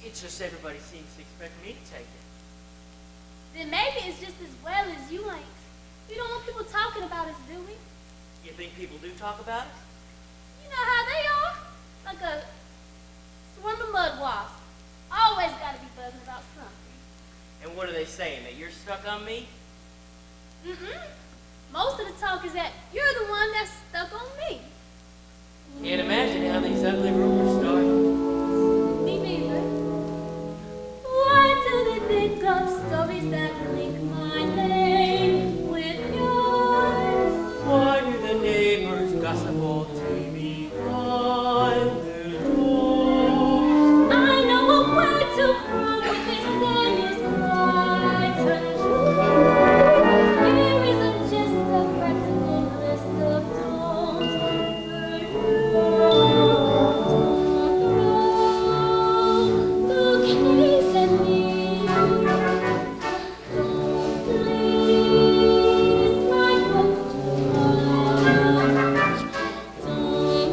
It's just everybody seems to expect me to take it. Then maybe it's just as well as you ain't. We don't want people talking about us, do we? You think people do talk about us? You know how they are. Like a swarm of mud wasps. Always gotta be buzzing about something. And what are they saying? That you're stuck on me? Mm-mm. Most of the talk is that you're the one that's stuck on me. Can't imagine how these ugly rumors start. Me neither. Why do they think of stories that link my name with yours? Why do the neighbors gossip all TV behind their doors? I know a way to prove this and is quite untrue. Here isn't just a practical list of don'ts for you. Don't throw bouquets at me. Don't please my folks too much. Don't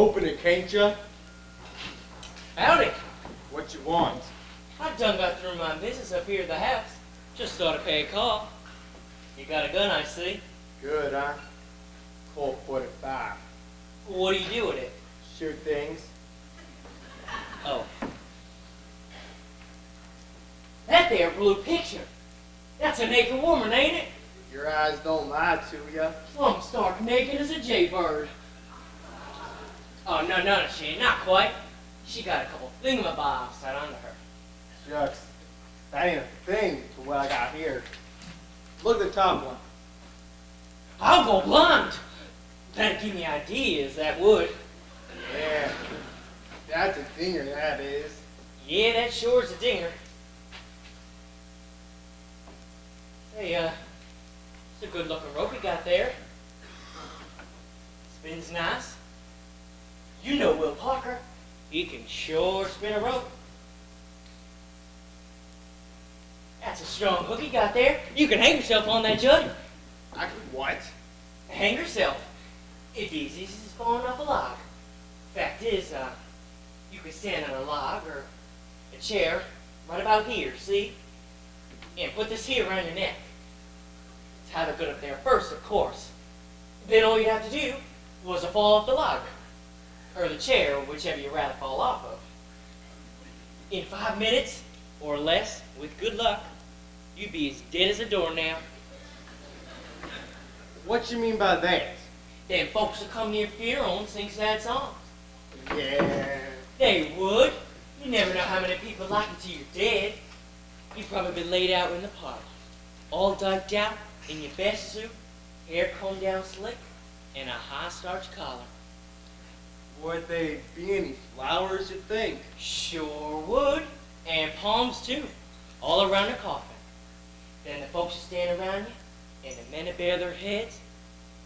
open it, can't you? Howdy. What you want? I done got through my business up here at the house. Just thought I'd pay a call. You got a gun, I see. Good, huh? Colt 45. What do you do with it? Shoot things. Oh. That there blue picture. That's a naked woman, ain't it? Your eyes don't lie to ya. Plumb stark naked as a jaybird. Oh, no, she ain't. Not quite. She got a couple thingamabobs tied onto her. Shucks. That ain't a thing to what I got here. Look at the top one. I'll go blind. That'd give me ideas, that would. Yeah. That's a dinger, that is. Yeah, that sure is a dinger. Hey, it's a good looking rope you got there. Spins nice. You know Will Parker. He can sure spin a rope. That's a strong hook you got there. You can hang yourself on that jug. I could what? Hang yourself. It'd be as easy as falling off a log. Fact is, you could stand on a log or a chair right about here, see? And put this here around your neck. Tie the gun up there first, of course. Then all you'd have to do was to fall off the log. Or the chair, or whichever you'd rather fall off of. In 5 minutes, or less, with good luck, you'd be as dead as a doornail. What you mean by that? Then folks will come to your funeral and sing sad songs. Yeah. They would. You never know how many people like it till you're dead. You'd probably be laid out in the park, all decked out in your best suit, hair combed down slick, and a high-starched collar. Would they be any flowers, you think? Sure would. And palms, too, all around the coffin. Then the folks would stand around you, and the men would bare their heads,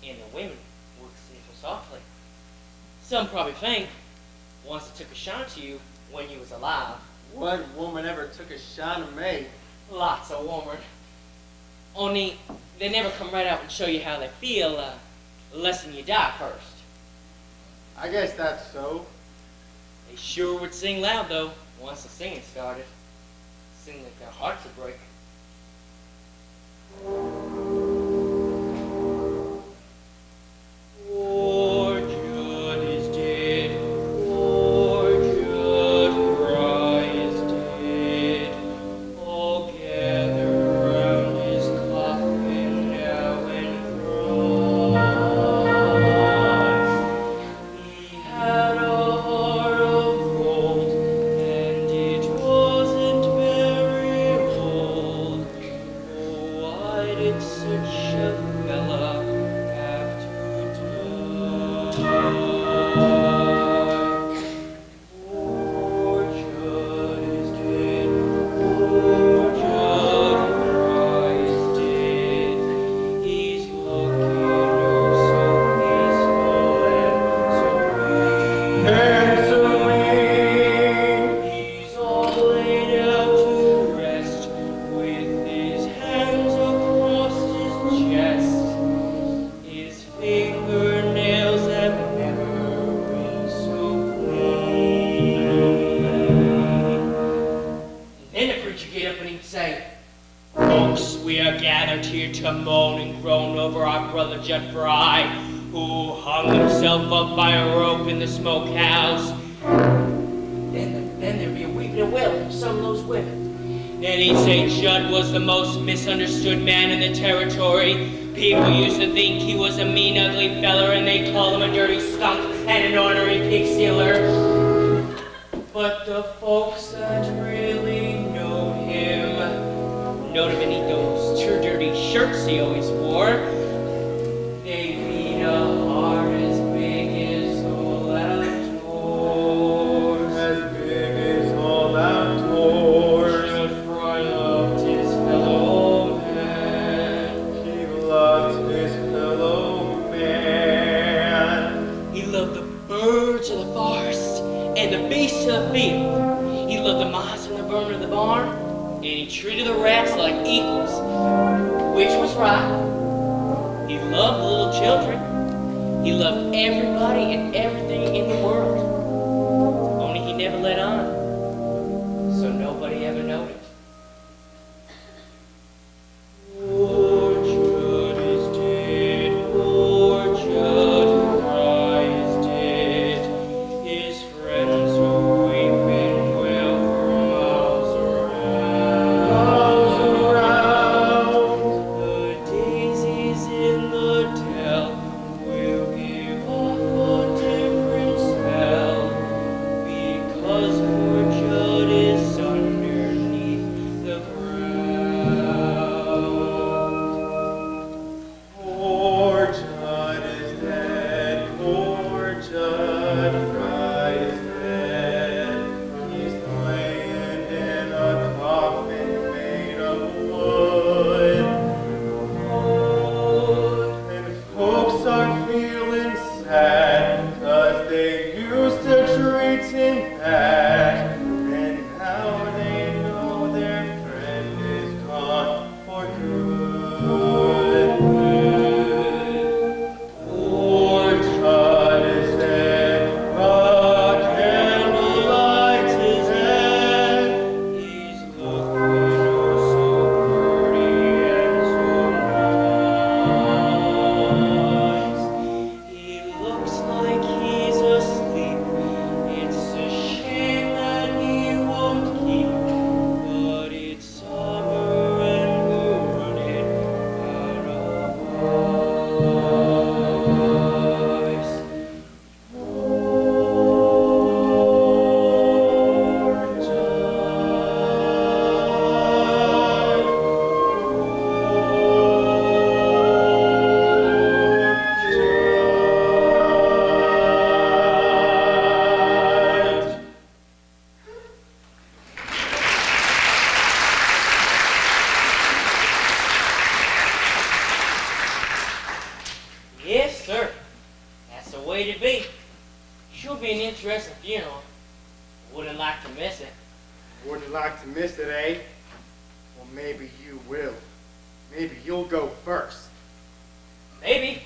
and the women would sniffle softly. Some probably think once it took a shine to you when you was alive. What woman ever took a shine of me? Lots of women. Only they never come right out and show you how they feel, unless you die first. I guess that's so. They sure would sing loud, though, once the singing started. Sing like their hearts would break. Poor Judd is dead. Poor Judd Fry is dead. All gather round his coffin now and cry. He had a heart of gold, and it wasn't very old. Oh, why did such a fella have to die? Poor Judd is dead. Poor Judd Fry is dead. He's looking oh so peaceful and so serene. He's all laid out to rest with his hands across his chest. His fingernails have never been so clean. Then the preacher get up and he'd say, "Folks, we are gathered here to moan and groan over our brother Judd Fry, who hung himself up by a rope in the smokehouse." Then there'd be a weeping and wailing from some of those women. Then he'd say Judd was the most misunderstood man in the territory. People used to think he was a mean, ugly feller, and they'd call him a dirty skunk and an ornery pig stealer. But the folks that really knowed him beneath those two dirty shirts he always wore. They beat a heart as big as all outdoors. As big as all outdoors. Judd Fry loved his fellow man. He loved his fellow man. He loved the birds of the forest and the beasts of the field. He loved the mice and the vermin of the barn, and he treated the rats like equals, which was right. He loved the little children. He loved everybody and everything in the world. Only he never let on, so nobody ever noticed. Poor Judd is dead, poor Judd Fry is dead. His friends are weeping well for miles around. The daisies in the dell will give off a different smell, because poor Judd is underneath the ground. Poor Judd is dead, poor Judd Fry is dead. He's laying in a coffin made of wood. And folks are feeling sad, 'cause they used to treat him bad. And now they know their friend is gone for good. Poor Judd is dead, a candlelight his head. He's looking oh so pretty and so nice. He looks like he's asleep. It's a shame that he won't keep, but it's summer and we're running out of ice. Poor Judd. Yes, sir. That's the way to be. Sure be an interesting funeral. Wouldn't like to miss it. Wouldn't like to miss it, eh? Well, maybe you will. Maybe you'll go first. Maybe.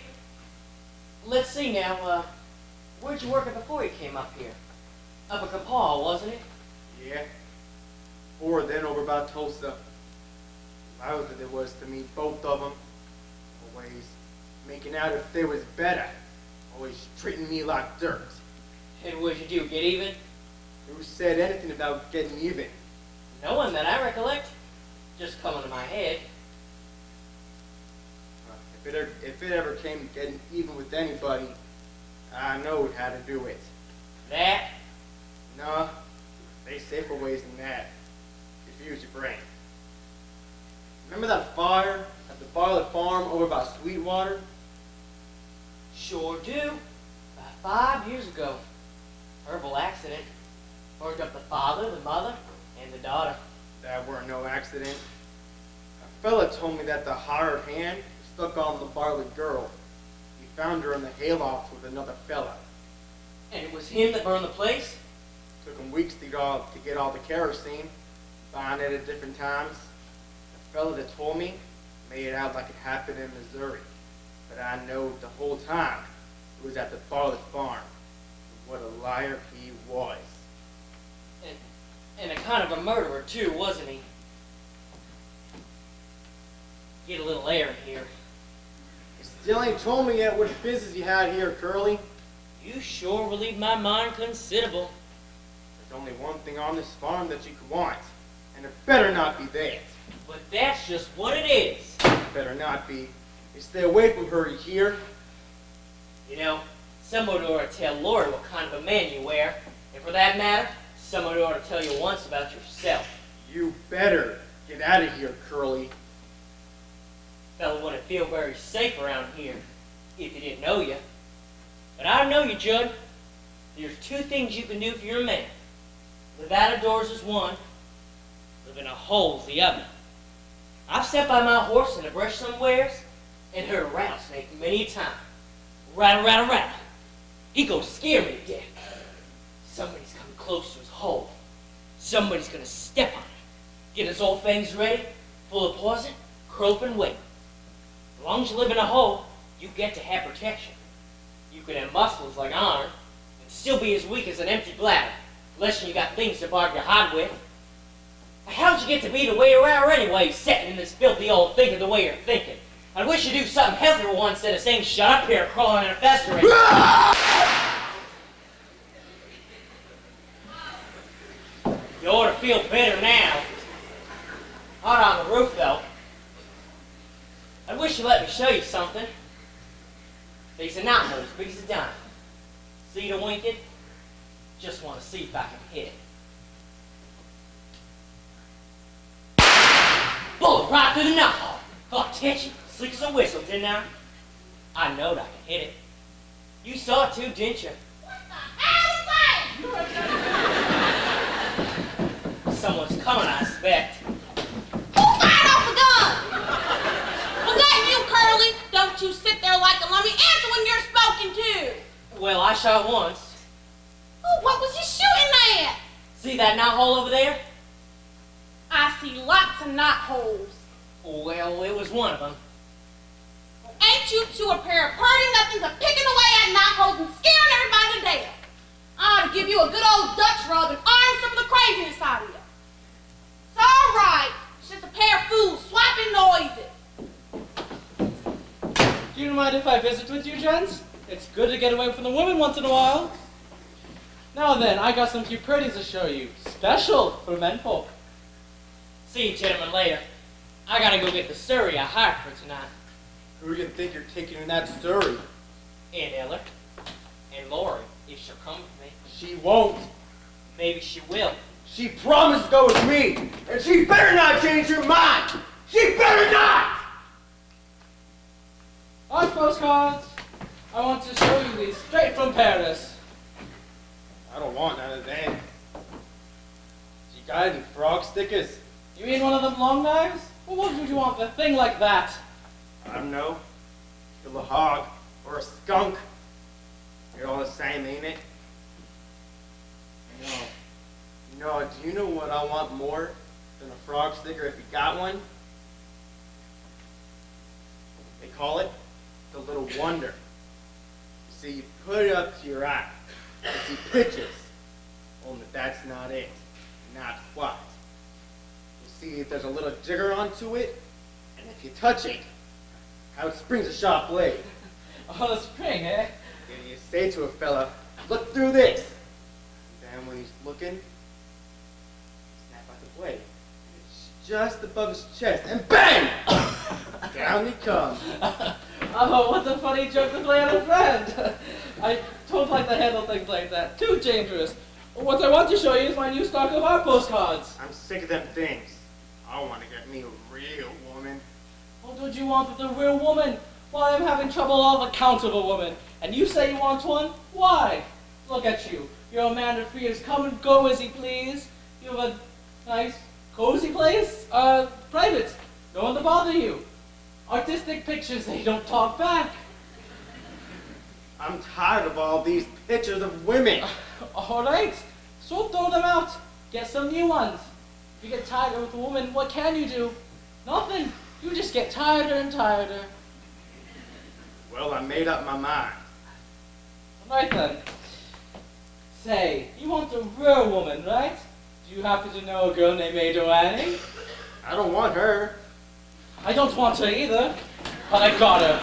Let's see now, where'd you work at before you came up here? Up at Capal, wasn't it? Yeah. Or then over by Tulsa. Lousy it was to meet both of them. Always making out if they was better. Always treating me like dirt. And what'd you do, get even? Who said anything about getting even? No one that I recollect. Just coming to my head. If it ever came to getting even with anybody, I know how to do it. That? Nah, there's safer ways than that. If you use your brain. Remember that fire at the Bartlett Farm over by Sweetwater? Sure do. About 5 years ago. Horrible accident. Burned up the father, the mother, and the daughter. That weren't no accident. A fella told me that the hired hand stuck on the Bartlett girl. He found her in the hayloft with another fella. And it was him that burned the place? Took him weeks to get all the kerosene, buying it at different times. The fella that told me made it out like it happened in Missouri. But I know the whole time it was at the Bartlett Farm. What a liar he was. And a kind of a murderer, too, wasn't he? Get a little air in here. You still ain't told me yet what business you had here, Curly. You sure relieved my mind considerable. There's only one thing on this farm that you could want, and it better not be that. But that's just what it is. It better not be. You stay away from her, you hear? You know, someone ought to tell Lori what kind of a man you wear. And for that matter, someone ought to tell you once about yourself. You better get out of here, Curly. Fella wouldn't feel very safe around here if he didn't know you. But I know you, Judd. There's two things you can do if you're a man. Live out of doors is one. Live in a hole's the other. I've sat by my horse in a brush somewheres and heard a rattlesnake many a time. Rattle, rattle, rattle. He goes scare me to death. Somebody's coming close to his hole. Somebody's gonna step on it. Get his old fangs ready, full of poison, curl up and wait. As long as you live in a hole, you get to have protection. You could have muscles like Honor and still be as weak as an empty bladder, unless you got things to barb your hide with. How'd you get to be the way you are anyway, sitting in this filthy old thinking the way you're thinking? I wish you'd do something healthier once instead of saying shut up here, crawling and festering. You ought to feel better now. Hot on the roof, though. I wish you'd let me show you something. These are not moves, but he's a dime. See the winked? Just want to see if I can hit it. Bullet right through the knuckle. Got attention. Slick as a whistle, didn't I knowed I could hit it. You saw it too, didn't you? What the hell is that? Someone's coming, I expect. Who fired off the gun? Was that you, Curly? Don't you sit there like a lummy. Answer when you're spoken to. Well, I shot once. Oh, what was you shooting at? See that knot hole over there? I see lots of knot holes. Well, it was one of them. Ain't you two a pair of purdy nothings of picking away at knot holes and scaring everybody to death? I ought to give you a good old Dutch rub and iron some of the craziness out of you. It's all right. It's just a pair of fools swapping noises. Do you mind if I visit with you, gents? It's good to get away from the women once in a while. Now then, I got some cute pretties to show you. Special for menfolk. See you gentlemen later. I gotta go get the Surrey I hired for tonight. Who do you think you're taking in that Surrey? Aunt Eller. And Lori, if she'll come with me. She won't. Maybe she will. She promised to go with me, and she better not change her mind. She better not! On postcards, I want to show you these straight from Paris. I don't want none of them. You got any frog stickers? You mean one of them long knives? Well, what would you want with a thing like that? I don't know. Kill a hog or a skunk. You're all the same, ain't it? No, do you know what I want more than a frog sticker if you got one? They call it the little wonder. You see, you put it up to your eye and see pictures. Only that's not it. Not quite. You see, there's a little jigger onto it, and if you touch it, how it springs a sharp blade. Oh, the spring, eh? And you say to a fella, look through this. And then when he's looking, you snap out the blade. And it's just above his chest, and bang! Down he comes. Oh, what a funny joke to play on a friend. I don't like to handle things like that. Too dangerous. What I want to show you is my new stock of art postcards. I'm sick of them things. I want to get me a real woman. What would you want with a real woman? Why, I'm having trouble on account of a woman. And you say you want one? Why? Look at you. You're a man that fears come and go as he please. You have a nice, cozy place. Private. No one to bother you. Artistic pictures, they don't talk back. I'm tired of all these pictures of women. All right. So throw them out. Get some new ones. If you get tired with a woman, what can you do? Nothing. You just get tireder and tireder. Well, I made up my mind. All right then. Say, you want a real woman, right? Do you happen to know a girl named Ada Annie? I don't want her. I don't want her either, but I got her.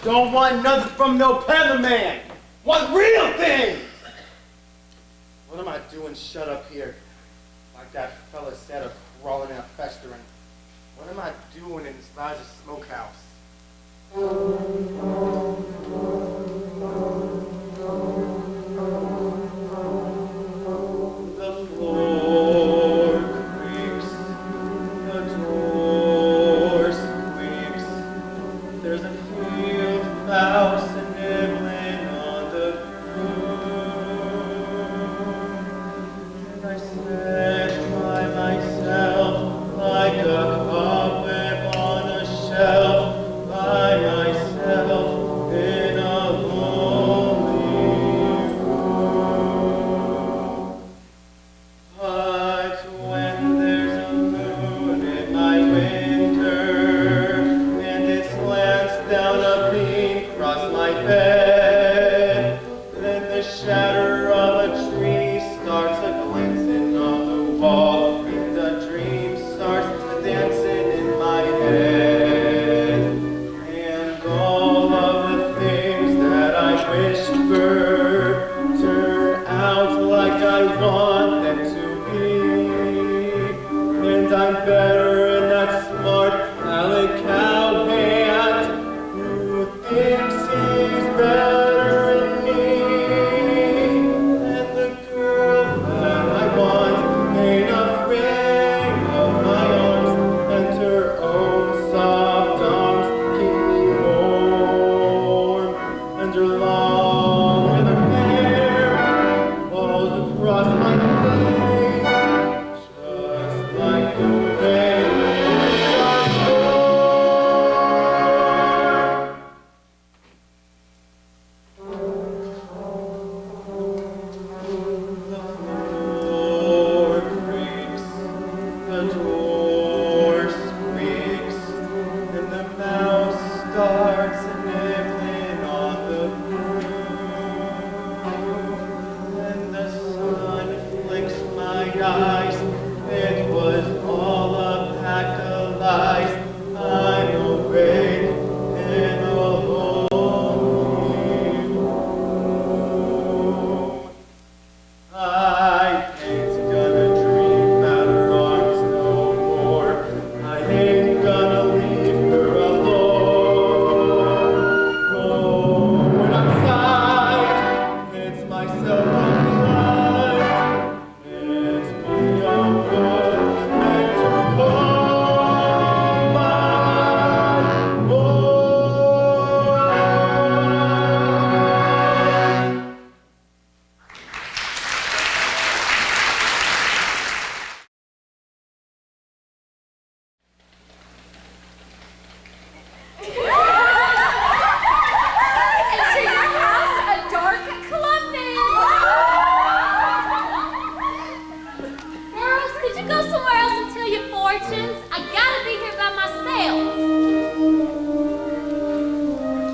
Don't want nothing from no peddler man. Want real things. What am I doing shut up here? Like that fella said, of crawling and festering. What am I doing in this lousy smokehouse? The floor creaks, the door squeaks. There's a field mouse nibbling on the fruit. And I sit by myself like a cobweb on a shelf, by myself. shadow of a tree starts a glancing on the wall, and a dream starts a dancing in my head. And all of the things that I whisper turn out like I want them to be. And I'm better than that smart Alec cowhand who thinks he's better than me. And the girl that I want ain't afraid of my arms, and her own soft arms keep me warm. And her long withered hair falls across my face, just like the rain in a storm. The floor creaks, the door squeaks, and the mouse starts nibbling on the broom. And the sun flicks my eyes. It was all a pack of lies. I'm awake in a lonely room. I ain't gonna dream about her arms no more. I ain't gonna leave her alone. Oh, when I'm sad, it's myself I'm blind. It's me I'm good to call my boy. Into your house, a dark club name. Girls, could you go somewhere else and tell your fortunes? I gotta be here by myself.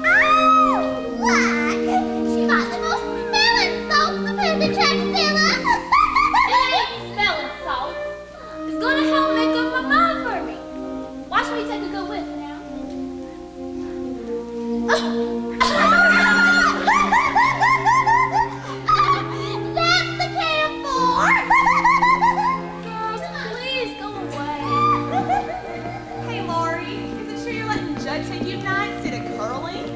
Oh, look! She bought the most smelling soap the Panda tried to sell us. It ain't smelling salts. It's gonna help make up my mind for me. Watch me take a good whiff now. That's the can for. Girls, please go away. Hey, Lori, is it true you're letting Judd take you tonight instead of curling?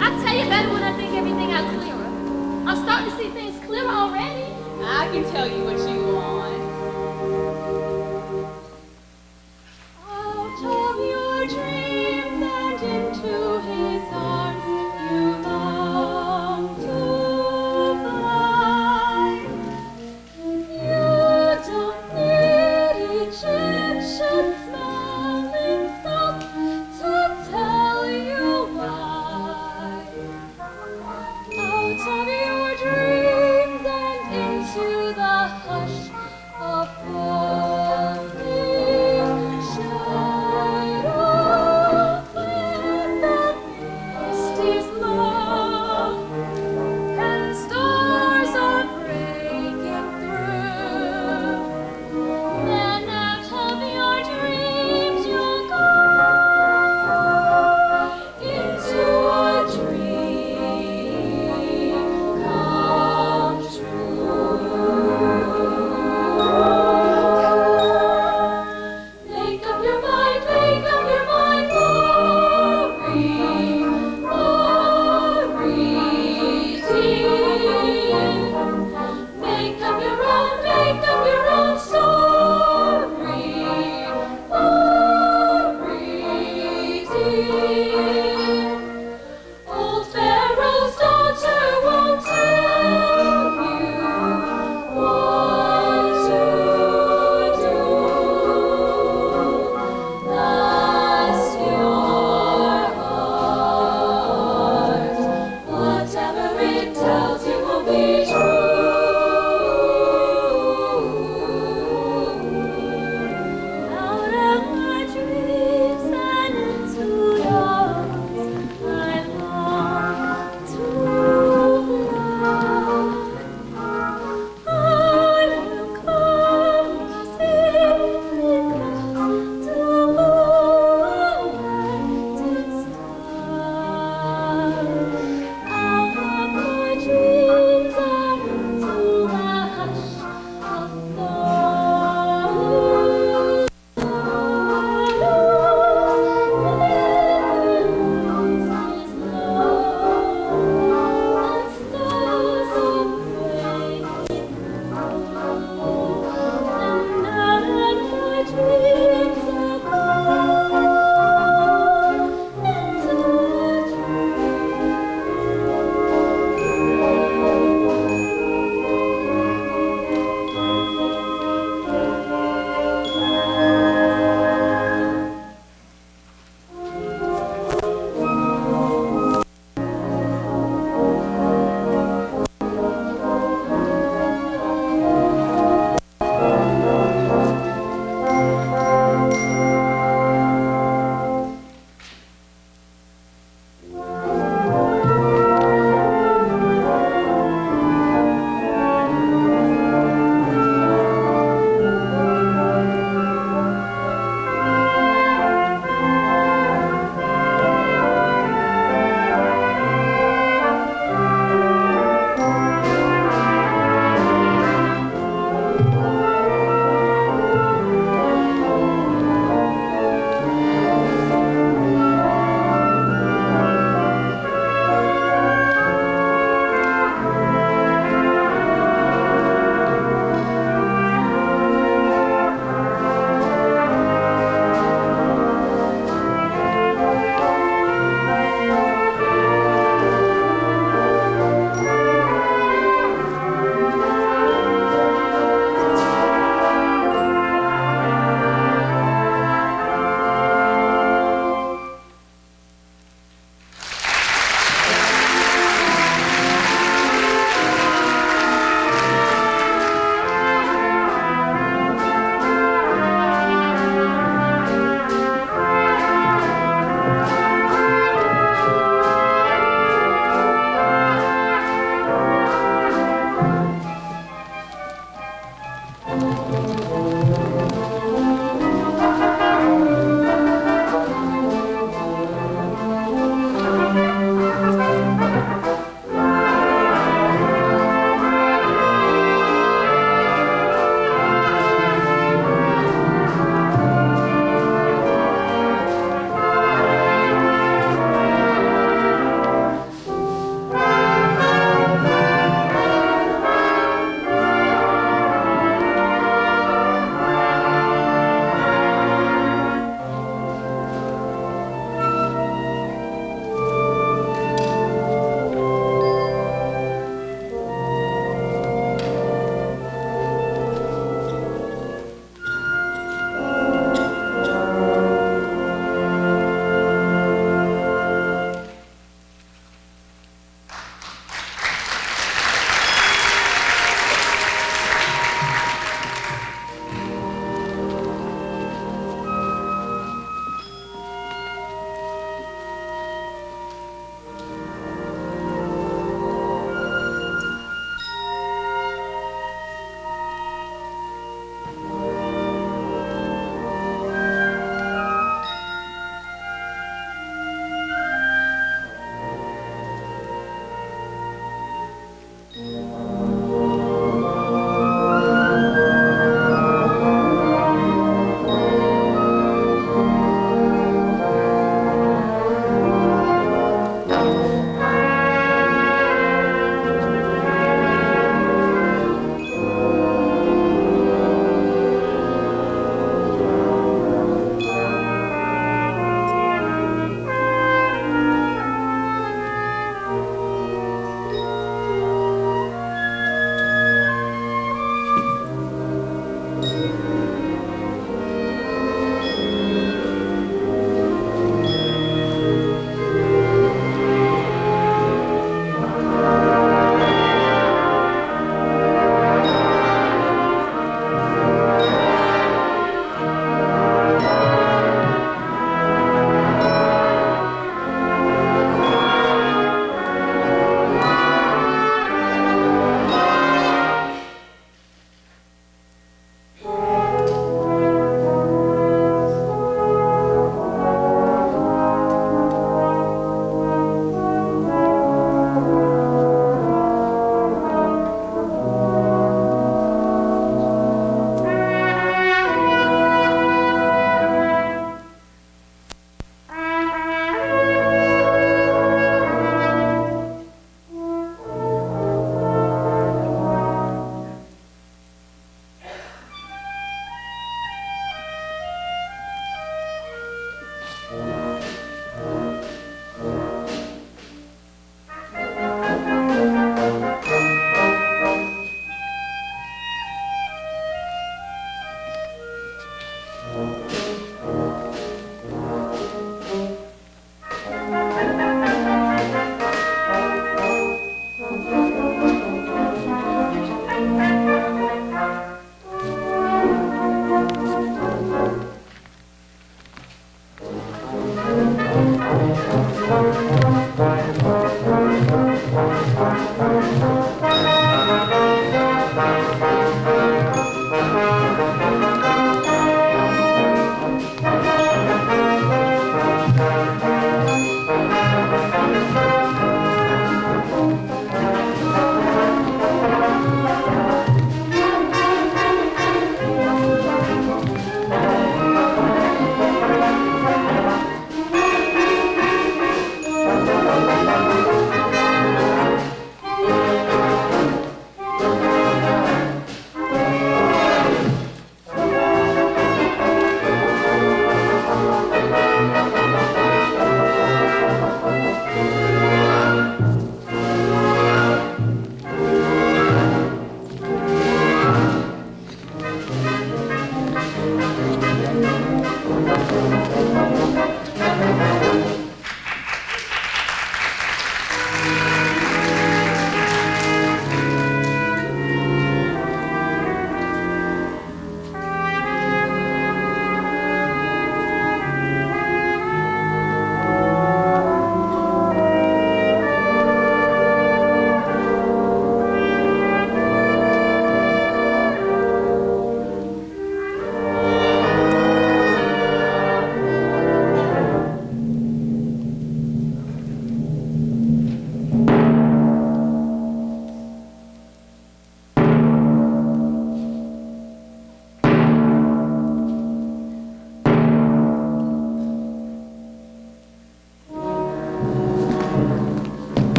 I tell you better when I think everything out clearer. I'm starting to see things clearer already. I can tell you what you want. Out of your dreams and into his arms you long to fly. You don't need Egyptian smelling salts to tell you why. Out of your dreams and into the hush of falling shadow, when the mist is low and stars are breaking through, then out of your dreams you'll go into a dream come true. Make up your mind, Lori, dear. Make up your own story, Lori, dear. Old Pharaoh's daughter won't tell you what to do. Bless your heart. Whatever it tells you will be true. Out of my dreams and into your arms, I long to fly.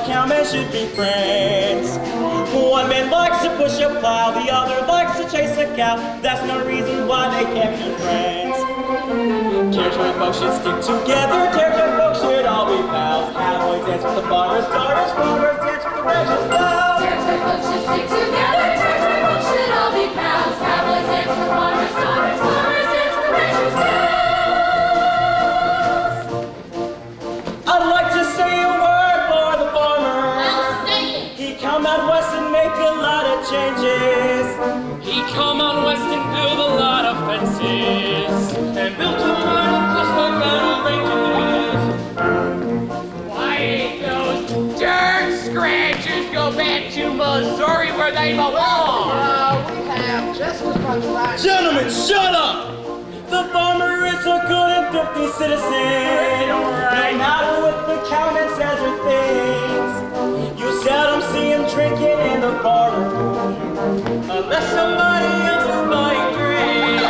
cowman should be friends. One man likes to push a plow, the other likes to chase a cow. That's no reason why they can't be friends. Territory folks should stick together, territory folks should all be pals. Cowboys dance with the farmers' daughters, farmers dance with the ranchers' cows. Territory folks should stick together. Territory folks should all be pals. Cowboys dance with farmers' daughters. Farmers dance with ranchers' cows. I'd like to say a word for the farmer. I'll say it. He come out west and make a lot of changes. He come out west and built a lot of fences and built a mile across the battle ranges. Why ain't those dirt scratchers go back to Missouri where they belong? We have just as much right. Gentlemen, shut up! The farmer is a good and thrifty citizen. No matter what the cowman says or thinks, you seldom see him drinking in the barroom unless somebody else is buying drinks.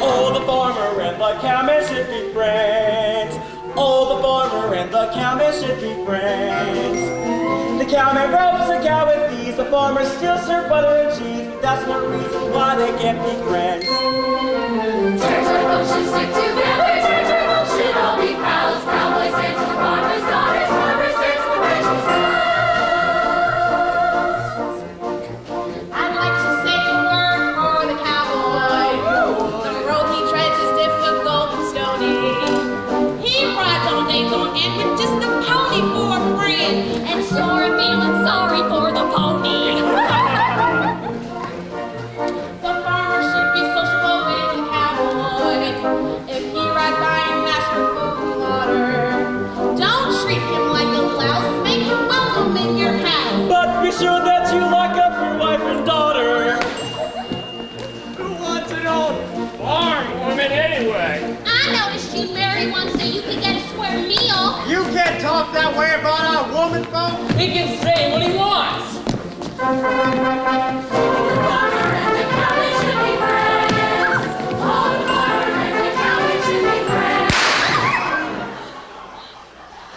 Oh, the farmer and the cowman should be friends. Oh, the farmer and the cowman should be friends. The cowman ropes a cow with ease. The farmer still serve butter and cheese. But that's no reason why they can't be friends. Territory folks should stick together. Territory folks should all be pals. Cowboys dance with farmers' daughters. Farmers dance with ranchers' cows. I'd like to say a word for the cowboy. The road he treads is difficult and stony. He rides on days on end with just a pony for a friend. And sure feeling sorry for the pony. The farmer should be sociable with the cowboy. If he rides by and asks for food and water, don't treat him like a louse. Make him welcome in your house. But be sure that you lock up your wife and daughter. Who wants an old farm woman anyway? I noticed you married one so you could get a square meal. You can't talk that way about our woman, folks. He can say what he wants. The farmer and the cowman should be friends. Oh, the farmer and the cowman should be friends.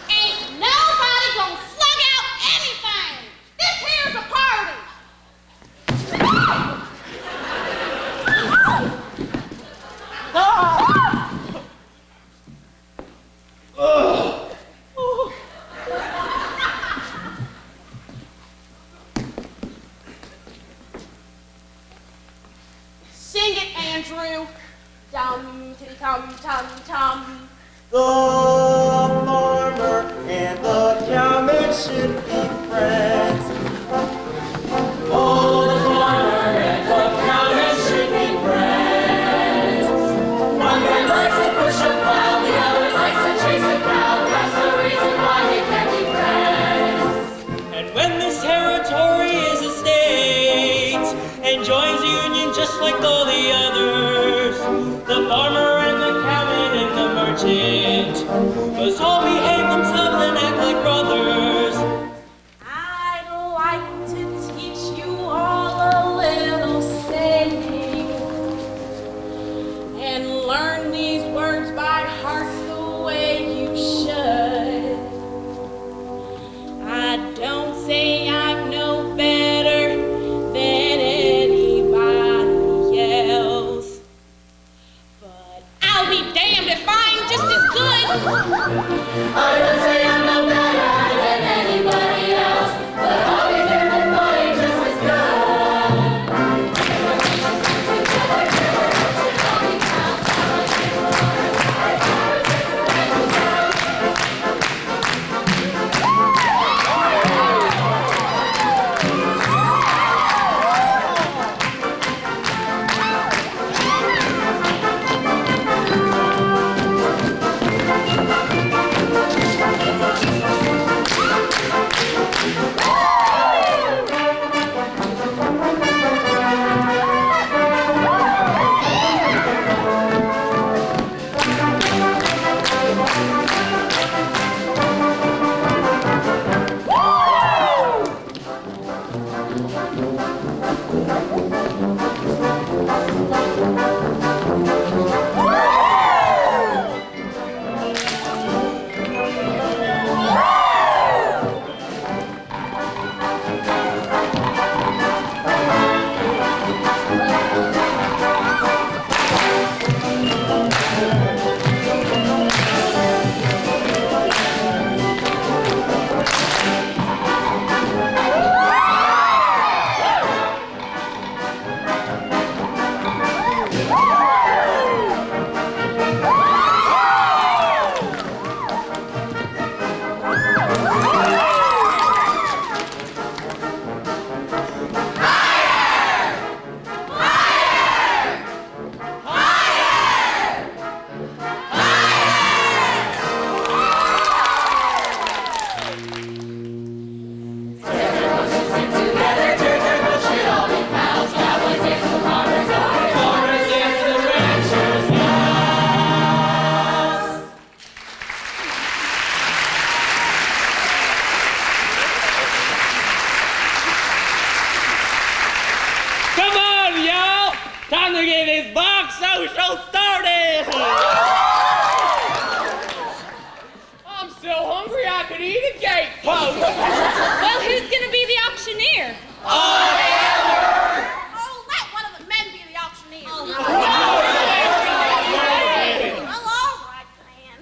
Ain't nobody gonna slug out anything. This here's a party. Sing it, Andrew. Dum titty tum tum tum. The farmer and the cowman should be friends. Oh, the farmer and the cowman should be friends. One man likes to push a plow, the other likes to chase a cow. That's the reason why they can't be friends. And when this territory is a state and joins union just like all the others, the farmer and the cowman and the merchant must all behave themselves and act like brothers. I time to get this box social started! I'm so hungry I could eat a gatepost. Well, who's gonna be the auctioneer? Oh, let one of the men be the auctioneer. Well, all right, man.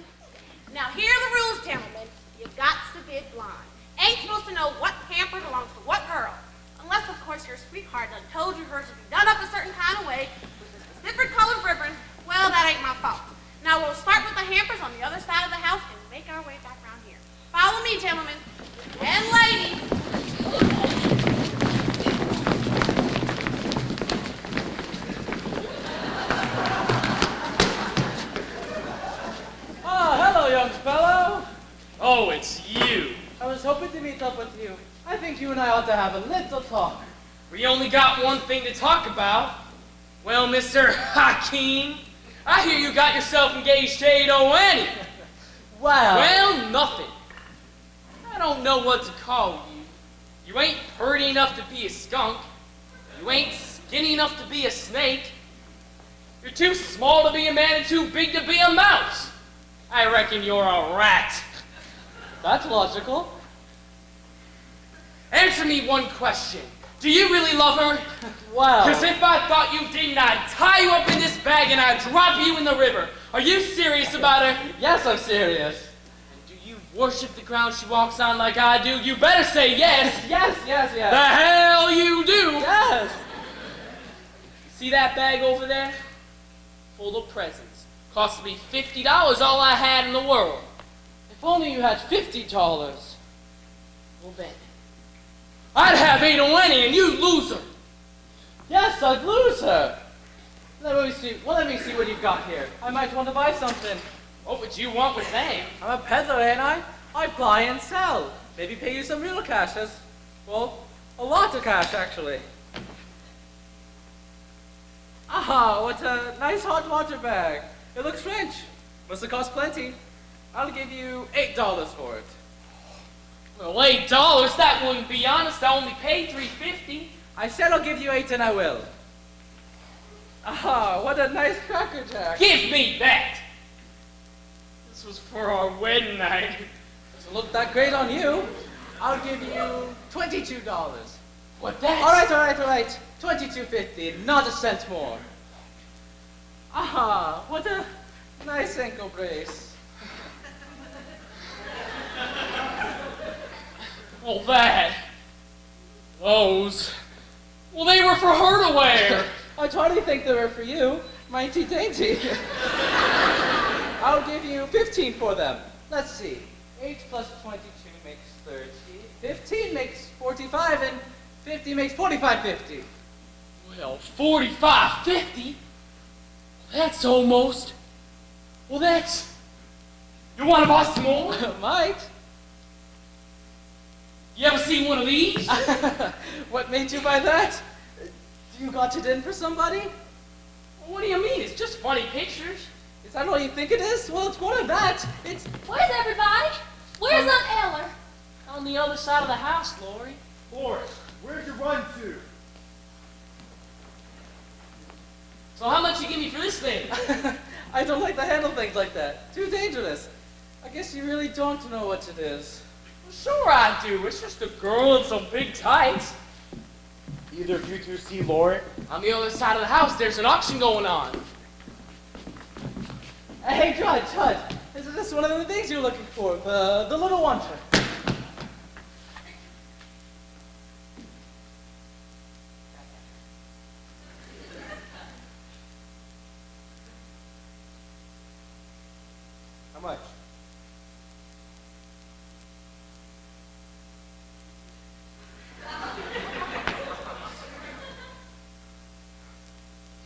Now, here are the rules, gentlemen. You've got to bid blind. Ain't supposed to know what hamper belongs to what girl. Unless, of course, your sweetheart done told you hers to be done up a certain kind of way with a different colored ribbon. Well, that ain't my fault. Now, we'll start with the hampers on the other side of the house and make our way back around here. Follow me, gentlemen. And ladies. Hello, young fellow. Oh, it's you. I was hoping to meet up with you. I think you and I ought to have a little talk. We only got one thing to talk about. Well, Mr. Hakeem, I hear you got yourself engaged to Annie. Well, nothing. I don't know what to call you. You ain't purty enough to be a skunk. You ain't skinny enough to be a snake. You're too small to be a man and too big to be a mouse. I reckon you're a rat. That's logical. Answer me one question. Do you really love her? Well, Because if I thought you didn't, I'd tie you up in this bag and I'd drop you in the river. Are you serious about her? yes, I'm serious. And do you worship the ground she walks on like I do? You better say yes. Yes. The hell you do. Yes. See that bag over there? Full of presents. Cost me $50 all I had in the world. If only you had $50. Well then, I'd have Ada Winnie and you lose her. Yes, I'd lose her. Let me see what you've got here. I might want to buy something. What would you want with them? I'm a peddler, ain't I? I buy and sell. Maybe pay you some real cash. Well, a lot of cash, actually. Aha, what a nice hot water bag. It looks French. Must have cost plenty. I'll give you $8 for it. Well, $8, that wouldn't be honest. I only paid $3.50. I said I'll give you 8 and I will. Aha, what a nice cracker jack. Give me that. This was for our wedding night. Doesn't look that great on you. I'll give you $22. What, that? All right. $22.50, not a cent more. Aha, what a nice ankle brace. Well, those. Well, they were for her to wear. I'd hardly think they were for you. Mighty dainty. I'll give you 15 for them. Let's see. 8 plus 22 makes 30. 15 makes 45, and 50 makes 45.50. Well, $45.50? That's almost. Well, that's. You want to buy some more? Might. You ever seen one of these? What made you buy that? You got it in for somebody? Well, what do you mean? It's just funny pictures. Is that all you think it is? Well, it's more than that. It's... Where's everybody? Where's Aunt Eller? On the other side of the house, Lori. Boris, where'd you run to? So how much you give me for this thing? I don't like to handle things like that. Too dangerous. I guess you really don't know what it is. Well, sure I do. It's just a girl in some big tights. Either of you two see Lauren? On the other side of the house, there's an auction going on. Hey, Judge. Is this one of the things you're looking for? The little one. How much?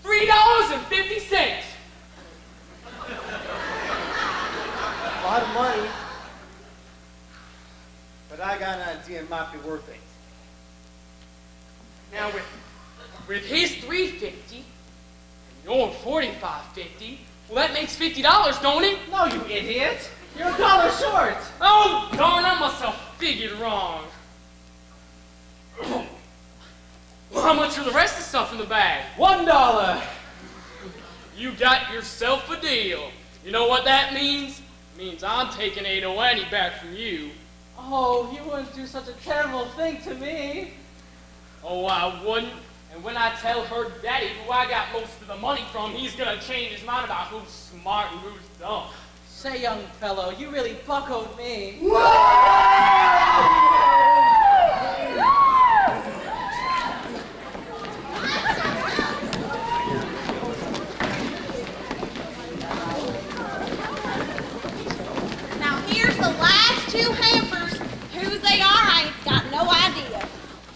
$3.50. A lot of money. But I got an idea it might be worth it. Now with his $3.50 and your $45.50, well, that makes $50, don't it? No, you idiot. You're $1 short. Oh, darn, I must have figured wrong. Well, how much are the rest of the stuff in the bag? $1. You got yourself a deal. You know what that means? It means I'm taking Ada Wenny back from you. Oh, you wouldn't do such a terrible thing to me. Oh, I wouldn't. And when I tell her daddy who I got most of the money from, he's gonna change his mind about who's smart and who's dumb. Say, young fellow, you really buckoed me. Now here's the last two hampers. Whose they are, I ain't got no idea.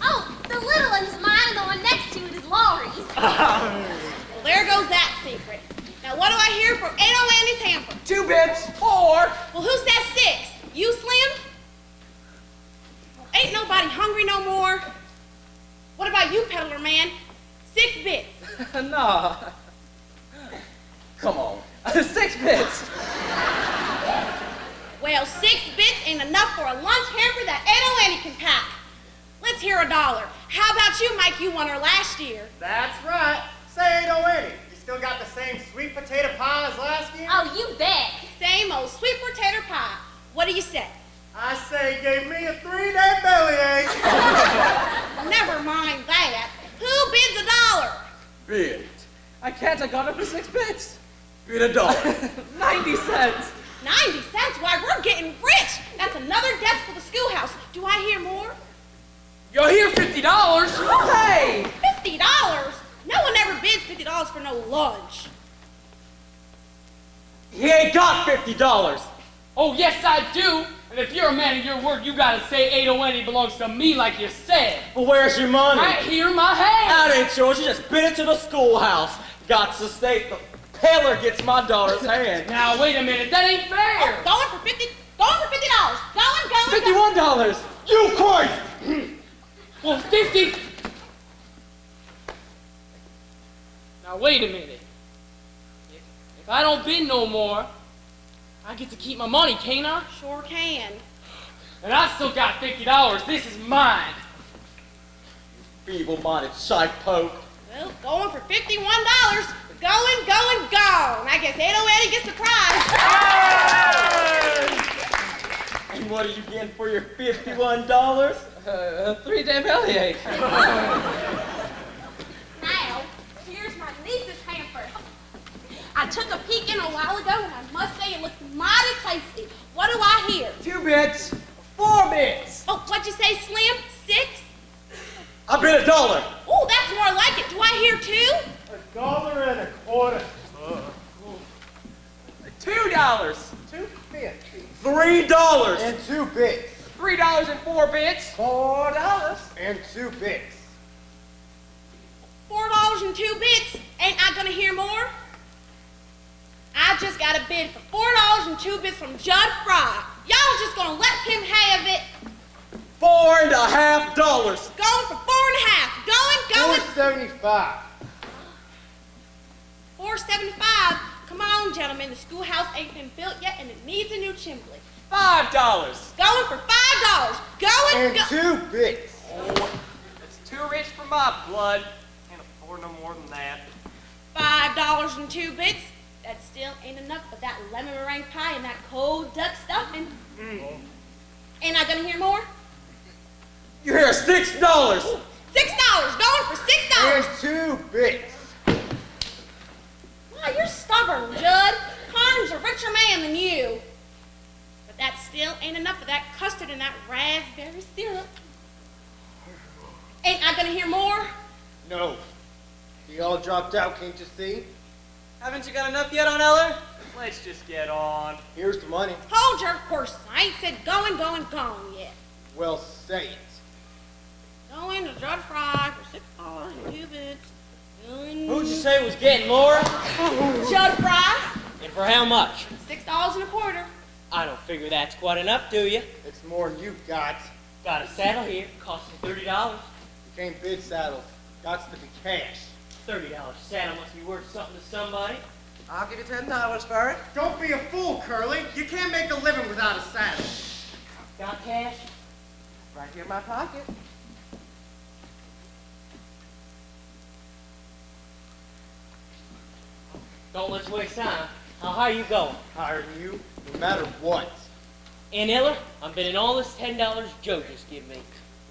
Oh, the little one's mine and the one next to it is Laurie's. Well, there goes that secret. Now what do I hear from Ada Landy's hamper? 2 bits. 4. Well, who says 6? You, Slim? Well, ain't nobody hungry no more. What about you, peddler man? 6 bits. No. Come on. 6 bits. Well, 6 bits ain't enough for a lunch hamper that Ada Landy can pack. Let's hear $1. How about you, Mike? You won her last year. That's right. Say ain't no any. You still got the same sweet potato pie as last year? Oh, you bet. Same old sweet potato pie. What do you say? I say gave me a 3-day bellyache. Never mind that. Who bids $1? Bid. I can't. I got it for 6 bits. Bid $1. 90 cents. 90 cents? Why, we're getting rich. That's another desk for the schoolhouse. Do I hear more? You'll hear $50. Hey! $50? No one ever bids $50 for no lunch. He ain't got $50. Oh, yes, I do. And if you're a man of your word, you gotta say Ada Wenny belongs to me like you said. Well, where's your money? Right here in my hand. That ain't yours. You just bid it to the schoolhouse. Got to state the peddler gets my daughter's hand. Now, wait a minute. That ain't fair. Going for $50. Going. $51. You crazy! Well, 50. Now, wait a minute. If I don't bid no more, I get to keep my money, can't I? Sure can. And I still got $50. This is mine. Feeble-minded shite poke. Well, going for $51. Going. I guess Ada Landy gets the prize. And what are you getting for your $51? A 3-day bellyache. Now, here's my niece's hamper. I took a peek in a while ago, and I must say it looks mighty tasty. What do I hear? 2 bits. 4 bits. Oh, what'd you say, Slim? 6? I bid $1. Oh, that's more like it. Do I hear 2? $1.25. $2. 2.50. $3. And 2 bits. $3 and 4 bits. $4. And 2 bits. $4 and 2 bits. Ain't I gonna hear more? I just got a bid for $4 and 2 bits from Judd Fry. Y'all just gonna let him have it? $4.50. Going for 4.5. Going. $4.75. $4.75. Come on, gentlemen. The schoolhouse ain't been built yet, and it needs a new chimney. $5. Going for $5. Going. And 2 bits. Oh, it's too rich for my blood. Can't afford no more than that. $5 and 2 bits. That still ain't enough for that lemon meringue pie and that cold duck stuffing. Ain't I gonna hear more? You hear $6. $6. Going for $6. And 2 bits. Why, you're stubborn, Judd. Carmen's a richer man than you. But that still ain't enough for that custard and that raspberry syrup. Ain't I gonna hear more? No. You all dropped out, can't you see? Haven't you got enough yet on Eller? Let's just get on. Here's the money. Hold your horses. I ain't said going yet. Well, say it. Going to Judd Fry for $6 and 2 bits. Who'd you say was getting more? Judd Fry, And for how much? $6.25. I don't figure that's quite enough, do you? It's more than you got. Got a saddle here, costing $30. You can't bid saddles. Got to be cash. $30 saddle must be worth something to somebody. I'll give you $10 for it. Don't be a fool, Curly. You can't make a living without a saddle. Got cash? Right here in my pocket. Don't let's waste time. How high you going? Hire you, no matter what. Aunt Ella, I'm bidding all this $10 Joe just give me.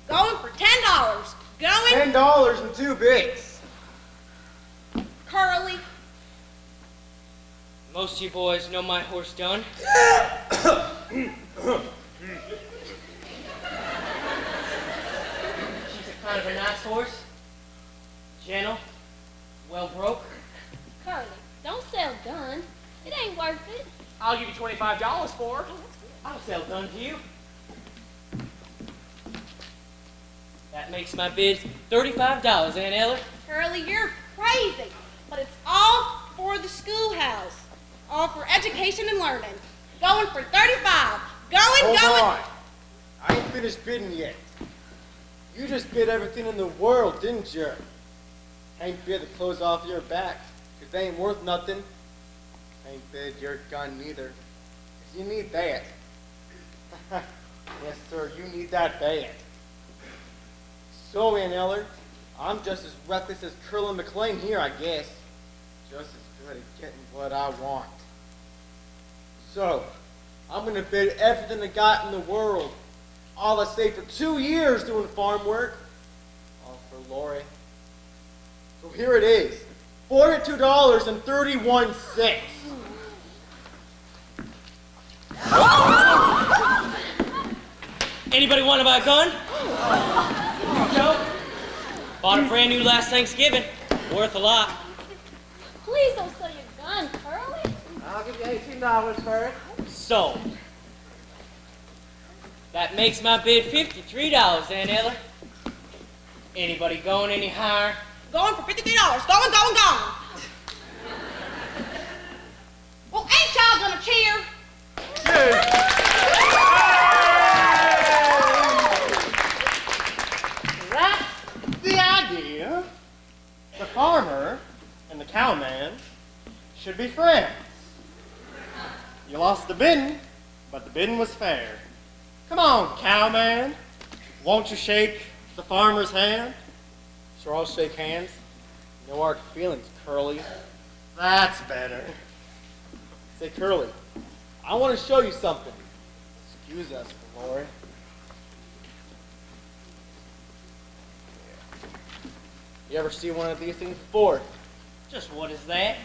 Going for $10. Going, $10 and 2 bits. Curly. Most of you boys know my horse Dunn. She's a kind of a nice horse. Gentle, well broke. Curly, don't sell Dunn. It ain't worth it. I'll give you $25 for her. I'll sell Dunn to you. That makes my bid $35, Aunt Ella. Curly, you're crazy. But it's all for the schoolhouse. All for education and learning. Going for 35. Going. Hold on. I ain't finished bidding yet. You just bid everything in the world, didn't you? Ain't bid the clothes off your back, 'cause they ain't worth nothing. Ain't bid your gun neither, 'cause you need that. Yes, sir, you need that bad. So, Aunt Eller, I'm just as reckless as Curlin McLean here, I guess. Just as good at getting what I want. So, I'm gonna bid everything I got in the world. All I saved for 2 years doing farm work. All for Lori. So here it is. $42.31. Anybody want to buy a gun? Joe? Bought a brand new last Thanksgiving. Worth a lot. Please don't sell your gun, Curly. I'll give you $18 for it. Sold. That makes my bid $53, Aunt Ella. Anybody going any higher? Going for $53. Going. Well, ain't y'all gonna cheer? That's the idea. The farmer and the cowman should be friends. You lost the bidding, but the bidding was fair. Come on, cowman. Won't you shake the farmer's hand? Sure, I'll shake hands. No hard feelings, Curly. That's better. Say, Curly, I want to show you something. Excuse us, Lori. You ever see one of these things before? Just what is that?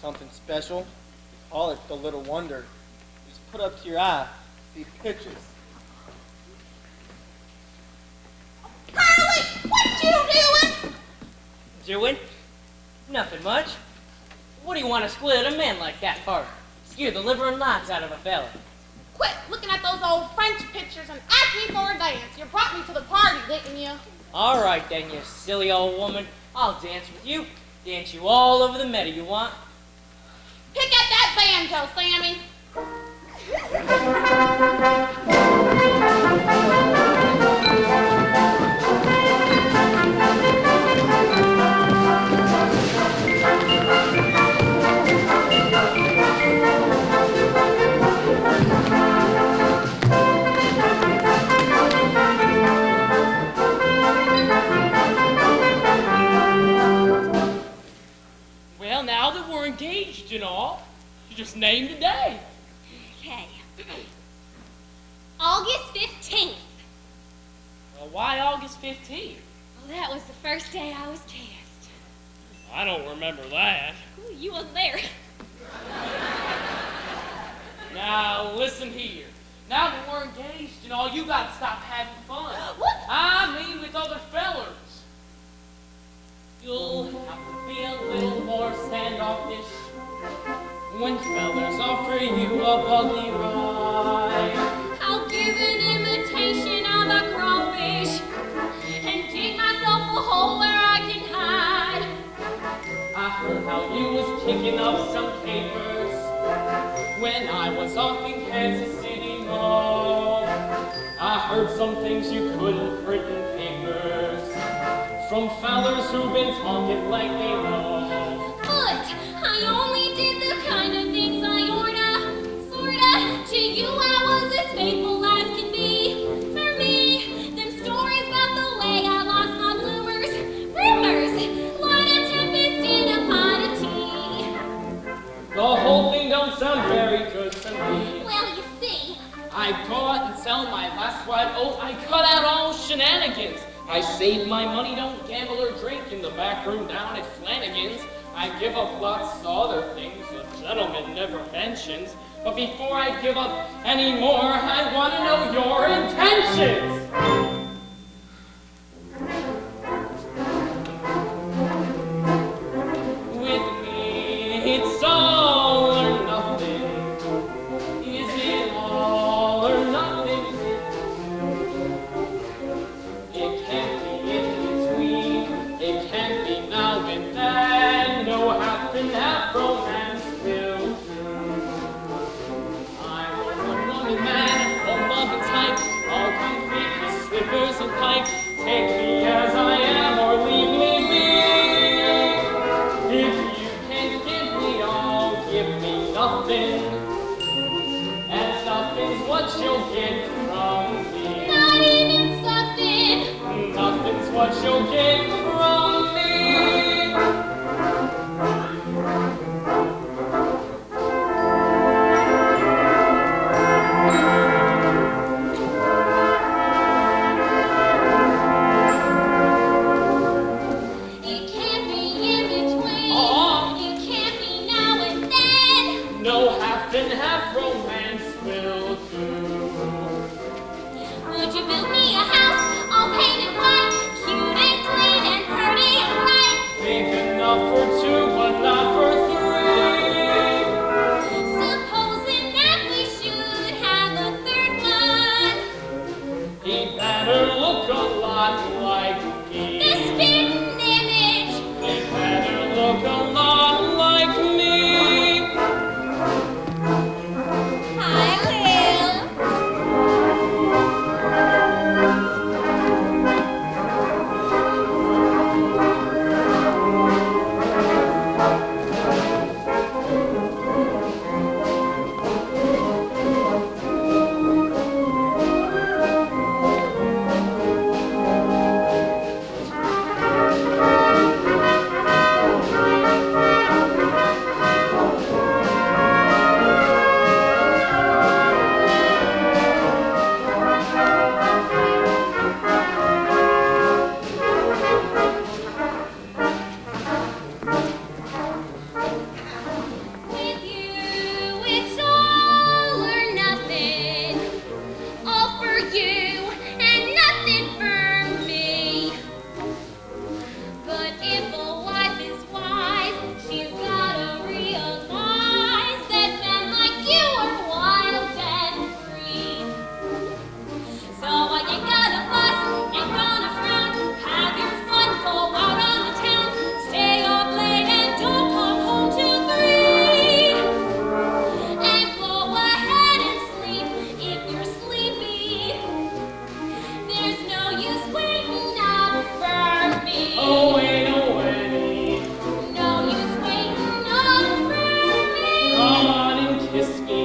Something special. We call it the little wonder. You just put up to your eye, see pictures. Curly, what you doing? Doing? Nothing much. What do you want to split a man like that for? Scare the liver and lights out of a fella. Quit looking at those old French pictures and ask me for a dance. You brought me to the party, didn't you? All right then, you silly old woman. I'll dance with you. Dance you all over the meadow, you want? Pick up that banjo, Sammy. Well, now that we're engaged and all, you just named the day. Okay. August 15th. Well, why August 15th? Well, that was the first day I was cast. I don't remember that. Ooh, you wasn't there. Now, listen here. Now that we're engaged and all, you gotta stop having fun. What? I mean with other fellers. You'll have to be a little more standoffish when fellers offer you a buggy ride. I'll give an imitation of a crawfish and dig myself a hole where I can hide. I heard how you was kicking up some capers when I was off in Kansas City Mall. I heard some things you couldn't print in papers from fellers who've been talking like they know. But I only did the kind of things I sorta. To you I was as faithful as can be. For me, them stories about the way I lost my bloomers, rumors, like a tempest in a pot of tea. shenanigans. I save my money, don't gamble or drink in the back room down at Flanagan's. I give up lots of other things a gentleman never mentions. But before I give up any more, I want to know your intentions. With me, it's all or nothing. Is it all or nothing? It can't be in between. It can't be now and then. No half and half romance will do. I'm a woman man, a loving type. All complete with slippers and pipe. Take me as I am or leave me be. If you can't give me all, give me nothing. And nothing's what you'll get from me. Not even something. Nothing's what you'll get from me. It can't be in between. Aw. It can't be now and then. No half and half romance will do. Would you build me a house all painted white, cute and clean and pretty and bright? Big enough for two, but not for three. Supposing that we should have a third one. He better look a lot like me. The spitting image. He better look a lot like me. I will. With you, it's all or nothing. All for you and nothing for me. But if a wife is wise, she's gotta realize that men like you are wild and free. So I ain't gonna fuss, ain't gonna frown. Have your fun, go out on the town. Stay up late and don't come home till 3. And go ahead and sleep if you're sleepy. There's no use waiting up for me. Oh, wait, oh, wait. No use waiting up for me. Come on and kiss me.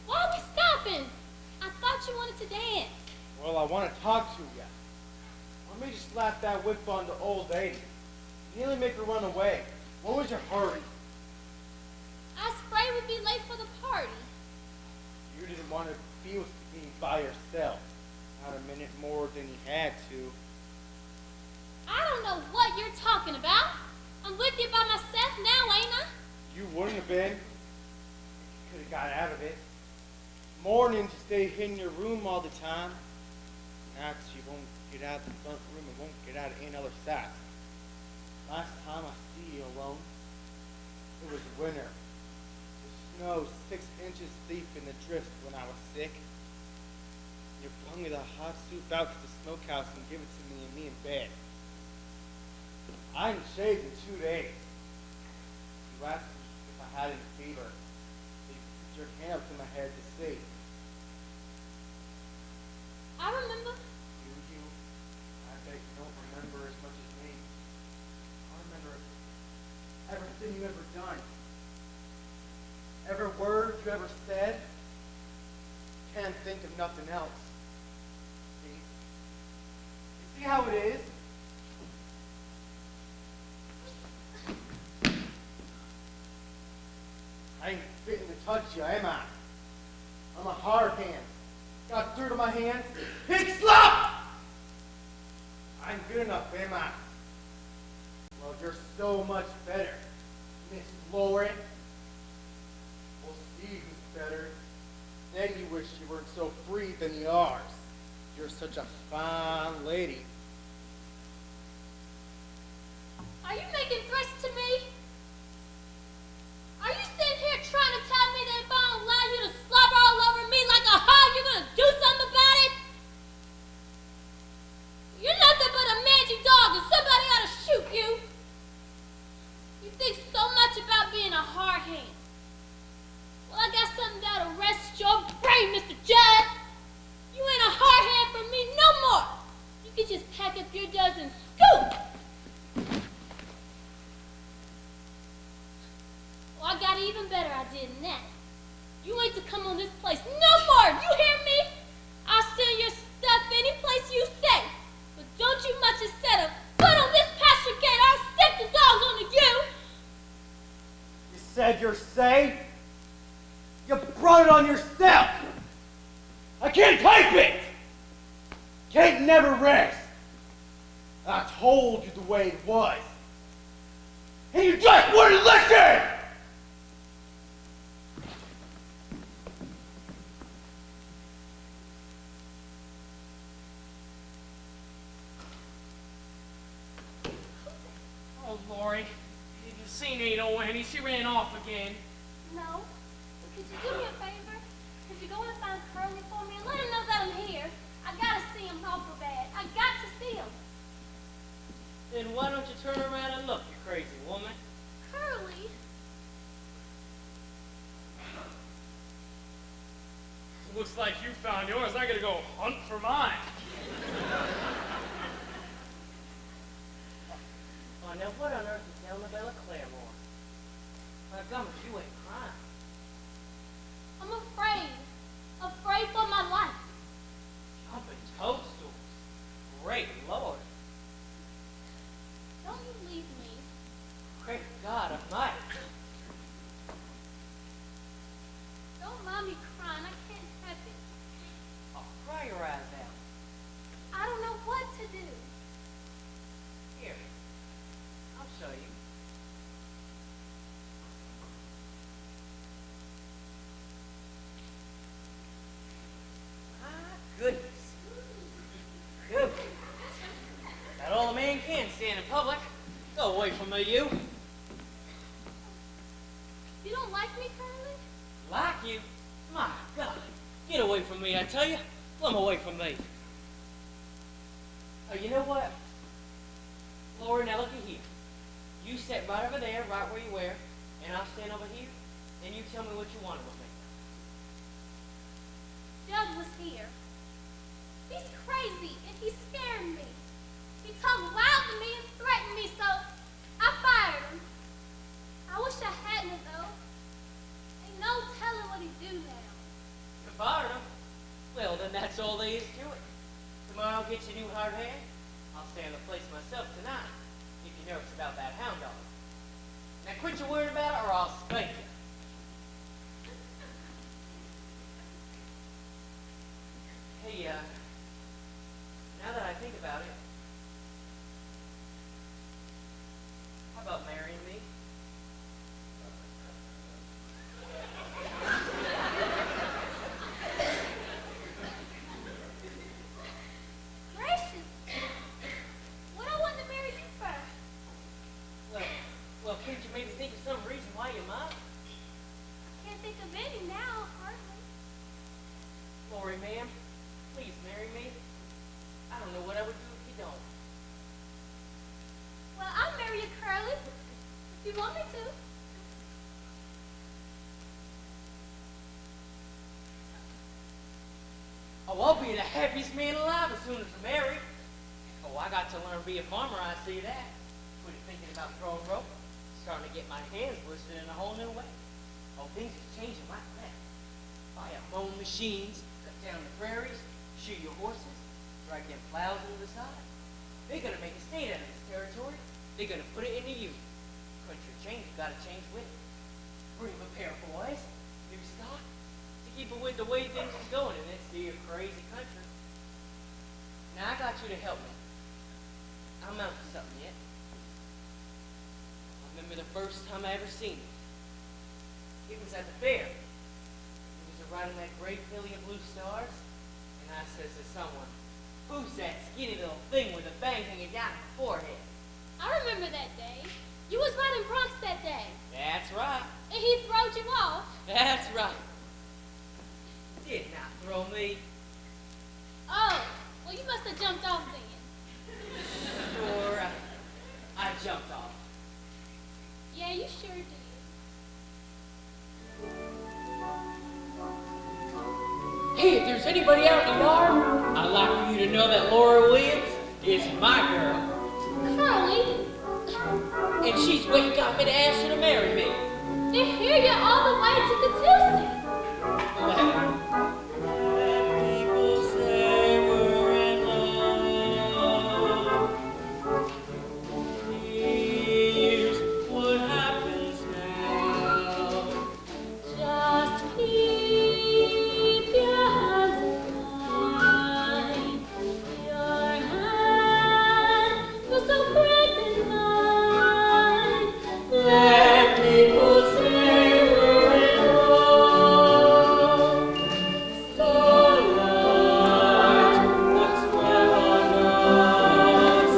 Why are we stopping? I thought you wanted to dance. Well, I want to talk to you. Let me just slap that whip on the old lady. Nearly make her run away. What was your hurry? I was afraid we'd be late for the party. You didn't want to be with me by yourself. Not a minute more than you had to. I don't know what you're talking about. I'm with you by myself now, ain't I? You wouldn't have been. You could have got out of it. Morning to stay in your room all the time. Nights you won't get out the front room and won't get out of any other side. Last time I see you alone, it was winter. The snow 6 inches deep in the drift when I was sick. You brought me the hot soup out to the smokehouse and give it to me and me in bed. I hadn't shaved in 2 days. You asked me if I had any fever. So you put your hand up to my head to see. you ever said. Can't think of nothing else. See? You see how it is? I ain't fitting to touch you, am I? I'm a hard hand. Got dirt on my hands. Pig slop! I'm good enough, am I? Well, you're so much better, Miss Lauren. We'll see who's better. Then you wish you weren't so free than you are. You're such a fine lady. Are you making threats to me? Are you sitting here trying to tell me that if I don't allow you to slobber all over me like a hog, you're going to do something about it? You're nothing but a mangy dog and somebody ought to shoot you. You think so much about being a hard hand. Well, I got something that'll rest your brain, Mr. Judd. You ain't a hard hand for me no more. You can just pack up your duds and scoot. Well, I got an even better idea than that. You ain't to come on this place no more. You hear me? I'll send your stuff any place you say. But don't you much as set a foot on this pasture gate. I'll stick the dogs onto you. You said your say? You brought it on yourself. I can't take it. Can't never rest. I told you the way it was. And you just wouldn't listen! Oh, Lori, have you seen Aunt Annie? She ran off again. No. But could you do me a favor? Could you go and find Curly for me and let him know that I'm here? I gotta see him awful bad. I got to see him. Then why don't you turn around and look, you crazy woman? Curly? Looks like you found yours. I gotta go hunt for mine. Oh, now what on earth is Annabella Claremore? My gums, you ain't crying. I'm afraid. Afraid for my life. Jumping toadstools. Great Lord. Don't you leave me. Great God Almighty. Don't mind me crying. I can't help it. Oh, cry your eyes out. I don't know what to do. Here. I'll show you. My goodness. Good. That all a man can stand in public. Go away from me, you. You don't like me, Curly? Like you? My God. Get away from me, I tell you. Come away from me. Oh, you know what? Laura, now looky here. You sit right over there, right where you were, and I'll stand over here, and you tell me what you wanted with me. Judd was here. He's crazy, and he scared me. He talked loud to me and threatened me, so I fired him. I wish I hadn't, though. Ain't no telling what he'd do now. You fired him? Well, then that's all there is to it. Tomorrow I'll get you a new hard hand. I'll stay in the place myself tonight, if you're nervous about that hound dog. Now quit your worrying about it, or I'll spank you. Hey, now that I think about it, how about marrying me? Gracious! What I want to marry you for? Well, can't you maybe think of some reason why you might? Can't think of any now, hardly. Lori, ma'am, please marry me. I don't know what I would do if you don't. Well, I'll marry you, Curly, if you want me to. Oh, I'll be the happiest man alive as soon as I'm married. Oh, I got to learn to be a farmer, I see that. Quit thinking about throwing rope. Starting to get my hands listed in a whole new way. Oh, things are changing right now. Buy up mowing machines, cut down the prairies, shoot your horses, drag them plows into the side. They're gonna make a state out of this territory. They're gonna put it into you. Country change, you gotta change with it. Bring a pair of boys, new stock, to keep it with the way things is going in this dear crazy country. Now I got you to help me. I'm out for something yet. I remember the first time I ever seen it. It was at the fair. It was riding that great filly of blue stars, and I says to someone, "Who's that skinny little thing with a bang hanging down her forehead?" I remember that day. You was riding Bronx that day, That's right. and he throwed you off. That's right. Did not throw me. Oh, well, you must have jumped off then. Sure, I jumped off. Yeah, you sure did. Hey, if there's anybody out in the yard, I'd like for you to know that Laura Williams is my girl. Curly, And she's what you got me to ask you to marry me. they hear you all the way to Catoosa. People say we're in love. Here's what happens now. Just keep your hands in mine. Your hand was so bright in mine. Let people say we're in love. Starlight, what's well on us?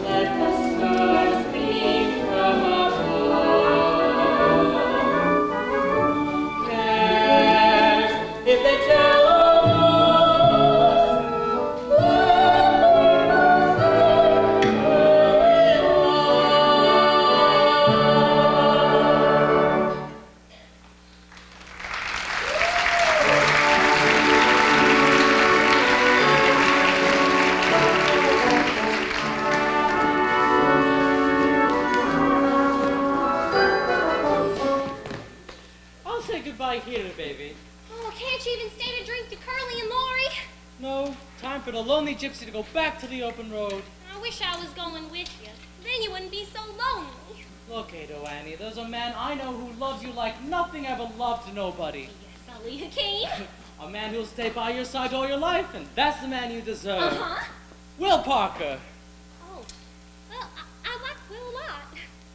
Let the stars beam from above. Cares if they tell us? Let people say we're in love. I'll say goodbye here, baby. Oh, can't you even stay to drink to Curly and Lori? No, time for the lonely gypsy to go back to the open road. I wish I was going with you. Then you wouldn't be so lonely. Look, Ado Annie, there's a man I know who loves you like nothing ever loved nobody. Yes, Ali Hakeem. A man who'll stay by your side all your life, and that's the man you deserve. Uh-huh. Will Parker. Oh, well, I like Will a lot.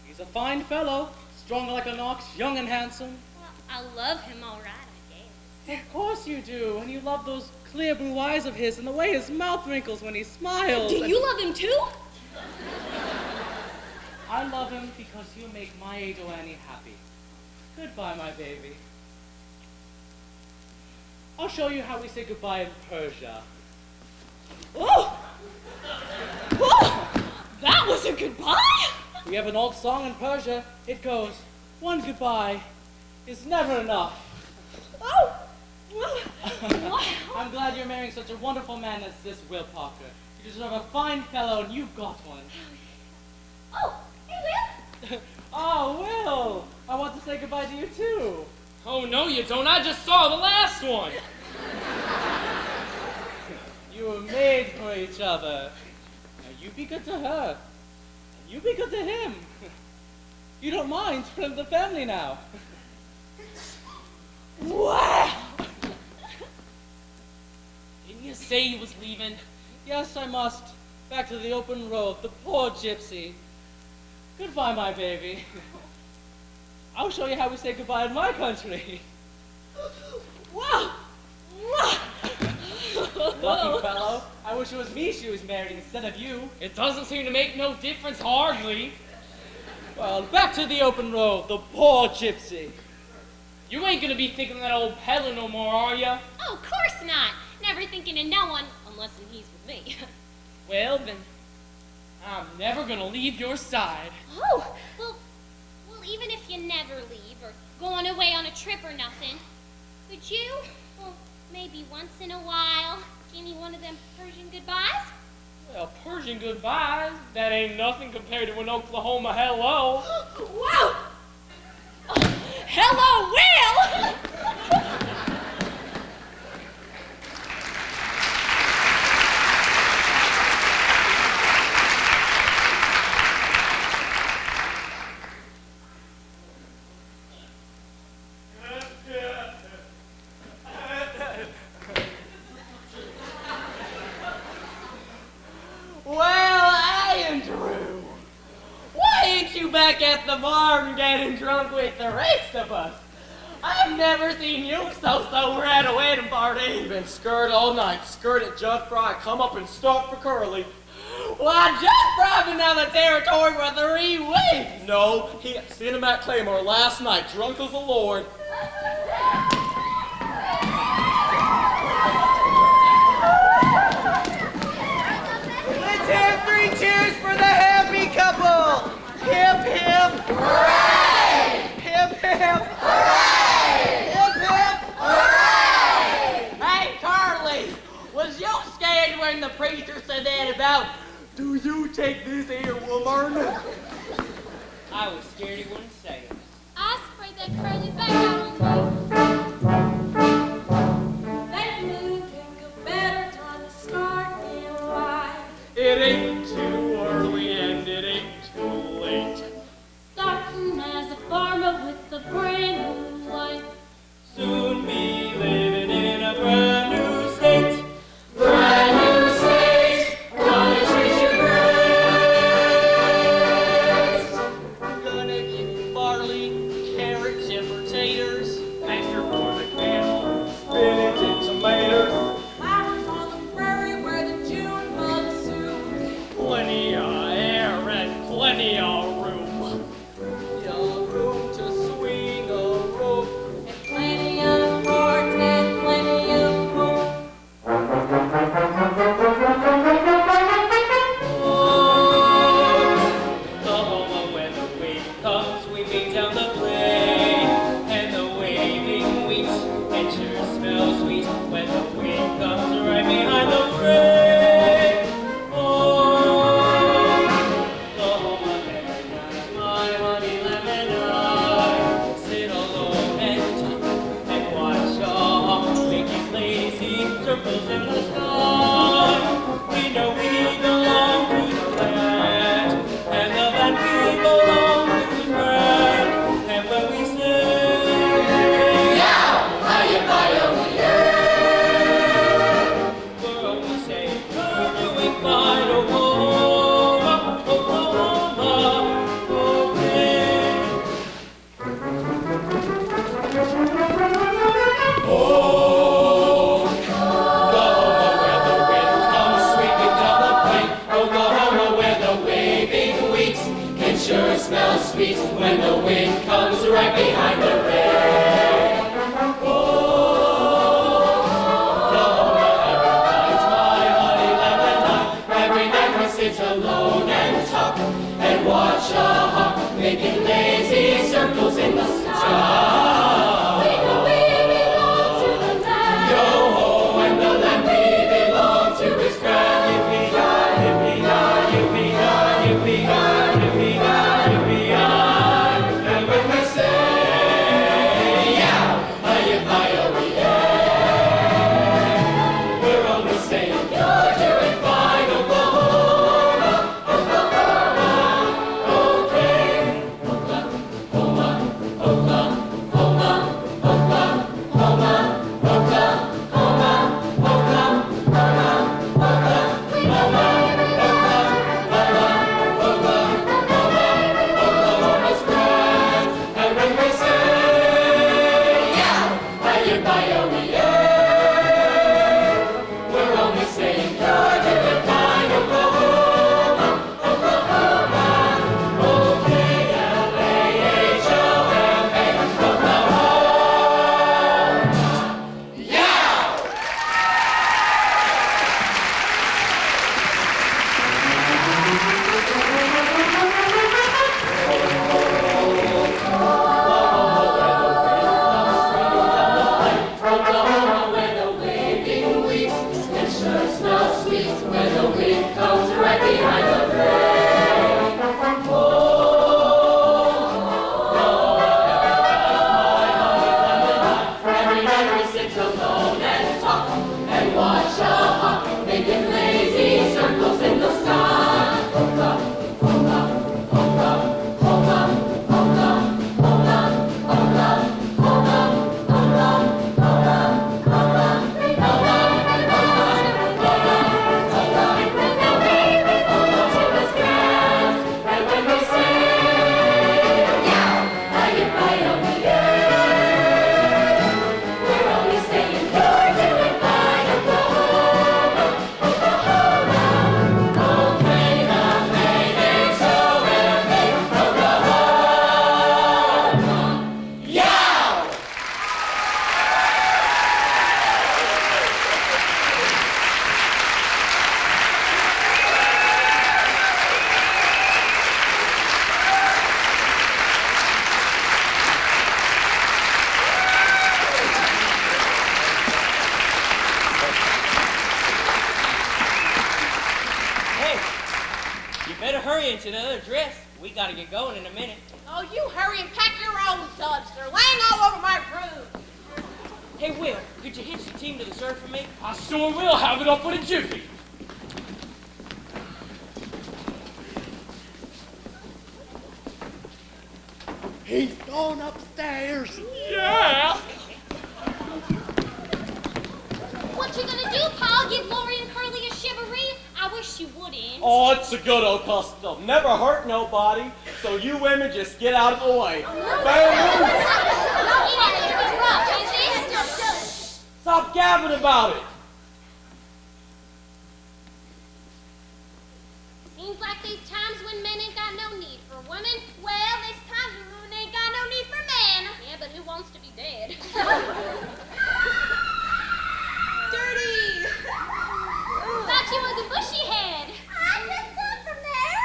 He's a fine fellow, strong like an ox, young and handsome. Well, I love him all right, I guess. Of course you do, and you love those clear blue eyes of his and the way his mouth wrinkles when he smiles. Do and- you love him too? I love him because you make my Ado Annie happy. Goodbye, my baby. I'll show you how we say goodbye in Persia. Oh! Oh! That was a goodbye? We have an old song in Persia. It goes, one goodbye is never enough. Oh! Wow. I'm glad you're marrying such a wonderful man as this Will Parker. You deserve a fine fellow, and you've got one. Oh, hey, Will. Oh, Will! I want to say goodbye to you, too. Oh, no, you don't. I just saw the last one. You were made for each other. Now you be good to her. And you be good to him. You don't mind from the family now. Wow. Didn't you say he was leaving? Yes, I must. Back to the open road, the poor gypsy. Goodbye, my baby. I'll show you how we say goodbye in my country. Wow. Wow. Lucky fellow. I wish it was me she was marrying instead of you. It doesn't seem to make no difference, hardly. Well, back to the open road, the poor gypsy. You ain't gonna be thinking of that old peddler no more, are ya? Oh, of course not. Never thinking of no one, unless he's with me. Well, then, I'm never gonna leave your side. Oh, well, even if you never leave or going away on a trip or nothing, could you, well, maybe once in a while, give me one of them Persian goodbyes? Well, Persian goodbyes, that ain't nothing compared to an Oklahoma hello. Wow. Hello, Will! Well, Andrew, why ain't you back at the barn getting drunk with the rest of us? I've never seen you so sober at a wedding party. Been scared all night. Scared at Judd Fry. Come up and stop for Curly. Why, just driving down the territory for 3 weeks. No, he seen him at Claymore last night, drunk as a lord. Let's have 3 cheers for the happy couple. Hip, hip. Hooray! Hip, hip. Hooray! Hip, hip. Hooray! Hey, Carly, was you scared when the preacher said that about, do you take this here woman? I was scared he wouldn't say it. I sprayed that curly back out on you. That mood took a better time to start in life. It ain't too early and it ain't too late. Starting as a farmer with a brand new life. Soon be living in a brand new state. Brand new state, gonna treat you great. Gonna give you barley, carrots, and potatoes. Pasture for the cattle, spinach and tomatoes. Flowers on the prairie where the June bug soothes. Plenty of air and plenty of room. Your room to swing a rope. And plenty of hearts and plenty of hope. The home when the wind comes sweeping down the plain, and the waving wheat, it sure smells sweet when the wind comes right behind the rain. Oh, the home of paradise, my honey lemon, I sit alone and talk and watch a making lazy circles in the sky. We know we belong to the land, and the land we belong to is grand. And when we say, Now, how you buy over here? we're only saying, we're doing fine. Oh, oh, oh, oh, oh, oh, Oh, Better hurry into the other dress. We gotta get going in a minute. Oh, you hurry and pack your own duds. They're laying all over my room. Hey, Will, could you hitch the team to the surf for me? I sure will have it up in a jiffy. He's gone upstairs. Yeah. What you gonna do, Paul? Give Lori and Curly a shivaree? I wish you wouldn't. Oh, it's a good old custom. Never hurt nobody, so you women just get out of the way. Stop gabbing about it. Seems like these times when men ain't got no need for women. Well, there's times when women ain't got no need for men. Yeah, but who wants to be dead? Dirty. Thought you was a bushy head. I just come from there.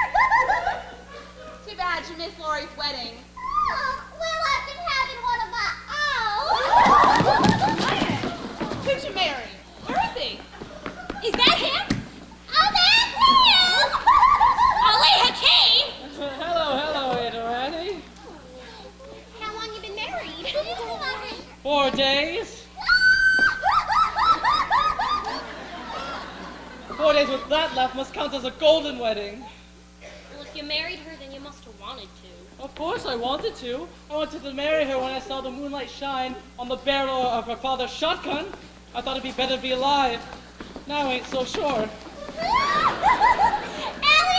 Too bad you missed Lori's wedding. Oh, well, I've been having one of my own. Who'd you marry? Where is he? Is that him? Oh, that's him. Ali Hakeem? Hello, Adorani. How long you been married? 4 days. 4 days with that left must count as a golden wedding. Well, if you married her, then you must have wanted to. Of course I wanted to. I wanted to marry her when I saw the moonlight shine on the barrel of her father's shotgun. I thought it'd be better to be alive. Now I ain't so sure. Allie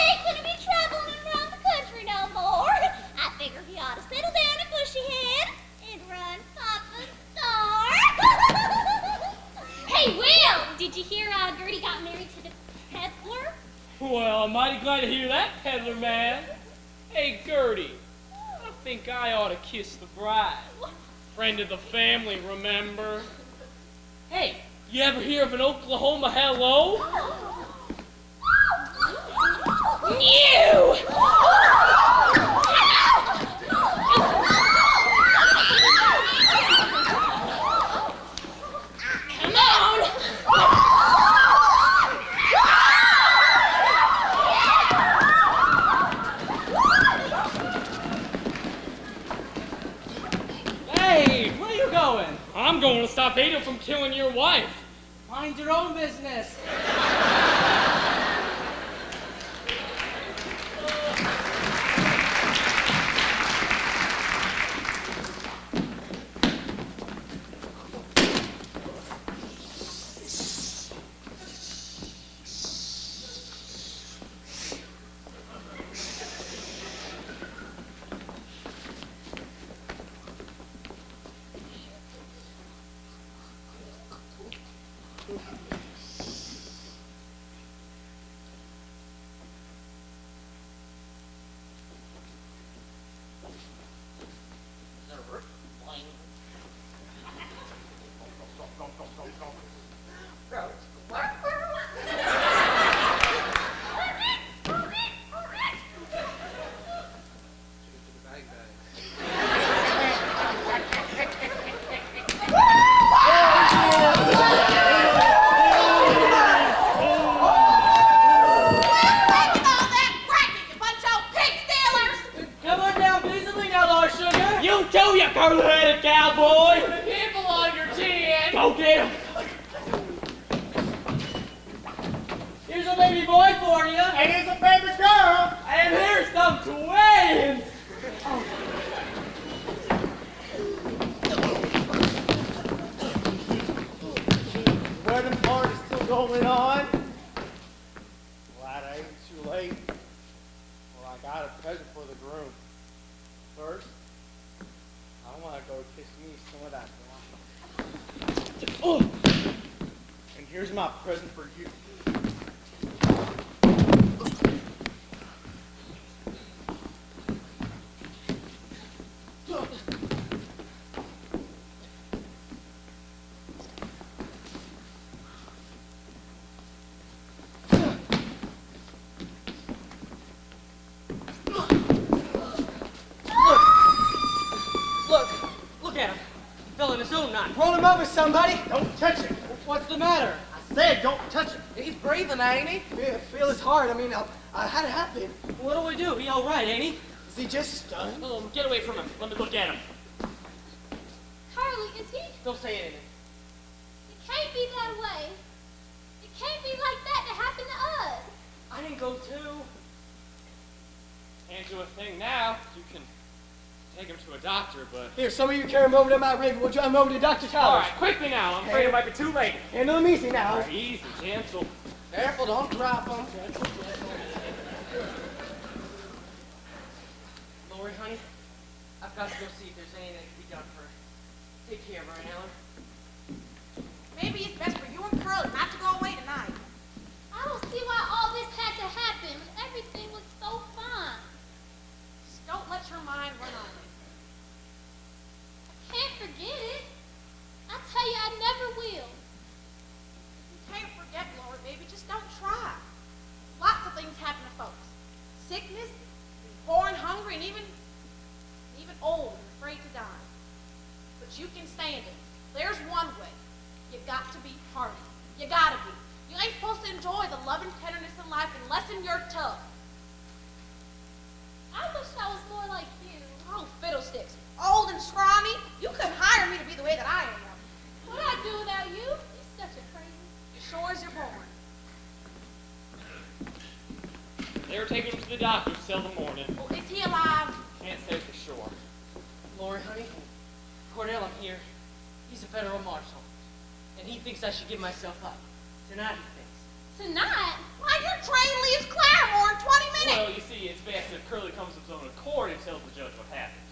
ain't gonna be traveling around the country no more. I figure he ought to settle down in Bushyhead and run Papa's store. Hey, Will! Did you hear Gertie got married to the peddler? Well, I'm mighty glad to hear that, peddler man. Hey, Gertie, I think I ought to kiss the bride. Friend of the family, remember? Hey, you ever hear of an Oklahoma hello? New! Come on! Hey, where you going? I'm going to stop Ada from killing your wife. Mind your own business. Come on down peaceably now, Lord Sugar. You too, you curly-headed cowboy. The people on your chin. Go get him. Here's a baby boy for you. And here's a baby girl. And here's some twins. Wedding party's still going on. Glad I ain't too late. Well, I got a present for the groom. First, I want to go kiss me some of that wine. Oh! And here's my present for you. Look at him. Fell in his own knot. Roll him over, somebody. Don't touch him. What's the matter? I said don't touch him. He's breathing, ain't he? Yeah, feel his heart. I mean, how'd it happen? What do we do? He all right, ain't he? Is he just stunned? Get away from him. Let me look at him. Carly, is he? Don't say anything. It can't be that way. It can't be like that to happen to us. I didn't go too. Can't do a thing now. You can take him to a doctor, but... Here, some of you carry him over to my rig. We'll drive him over to Dr. All Towers. right, quickly now. I'm afraid it might be too late. Handle him easy now. All right, easy, gentle. Careful, don't drop him. Lori, honey, I've got to go see if there's anything that can be done for her. Take care, Brian Allen. Maybe it's best for you and Curly not to go away tonight. I don't see why all this had to happen when everything was so fine. Just don't let your mind run on it. Can't forget it. I tell you, I never will. You can't forget, Lord, baby. Just don't try. Lots of things happen to folks. Sickness, being poor and hungry, and even old and afraid to die. But you can stand it. There's one way. You got to be hardy. You gotta be. You ain't supposed to enjoy the love and tenderness in life unless you're tough. I wish I was more like you. Oh, fiddlesticks. Old and scrawny. You couldn't hire me to be the way that I am. What'd I do without you? You're such a crazy. Sure as you're born. They were taking him to the doctor till the morning. Oh, is he alive? Can't say for sure. Lori, honey, Cordell, I'm here. He's a federal marshal, and he thinks I should give myself up. Tonight, he thinks. Tonight? Why, your train leaves Claremore in 20 minutes. Well, you see, it's best if Curly comes of his own accord and tells the judge what happened.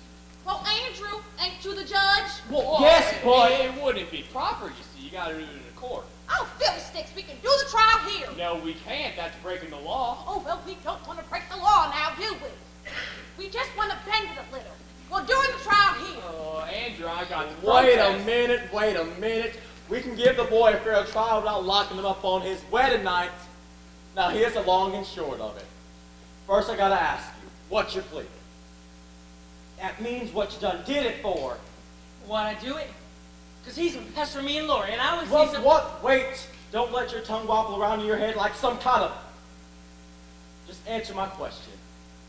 Well, Andrew, ain't you the judge? Well, yes, boy. It wouldn't be proper, you see. You gotta do it in a court. Oh, fiddlesticks, we can do the trial here. No, we can't. That's breaking the law. Oh, well, we don't want to break the law now, do we? We just want to bend it a little. We're doing the trial here. Oh, Andrew, I got to Wait a protest. minute. We can give the boy a fair trial without locking him up on his wedding night. Now, here's the long and short of it. First, I gotta ask you, what's your plea? That means what you done did it for. Why'd I do it? Because he's been pestering me and Lori, and I was... What? Wait. Don't let your tongue wobble around in your head like some kind of... Just answer my question.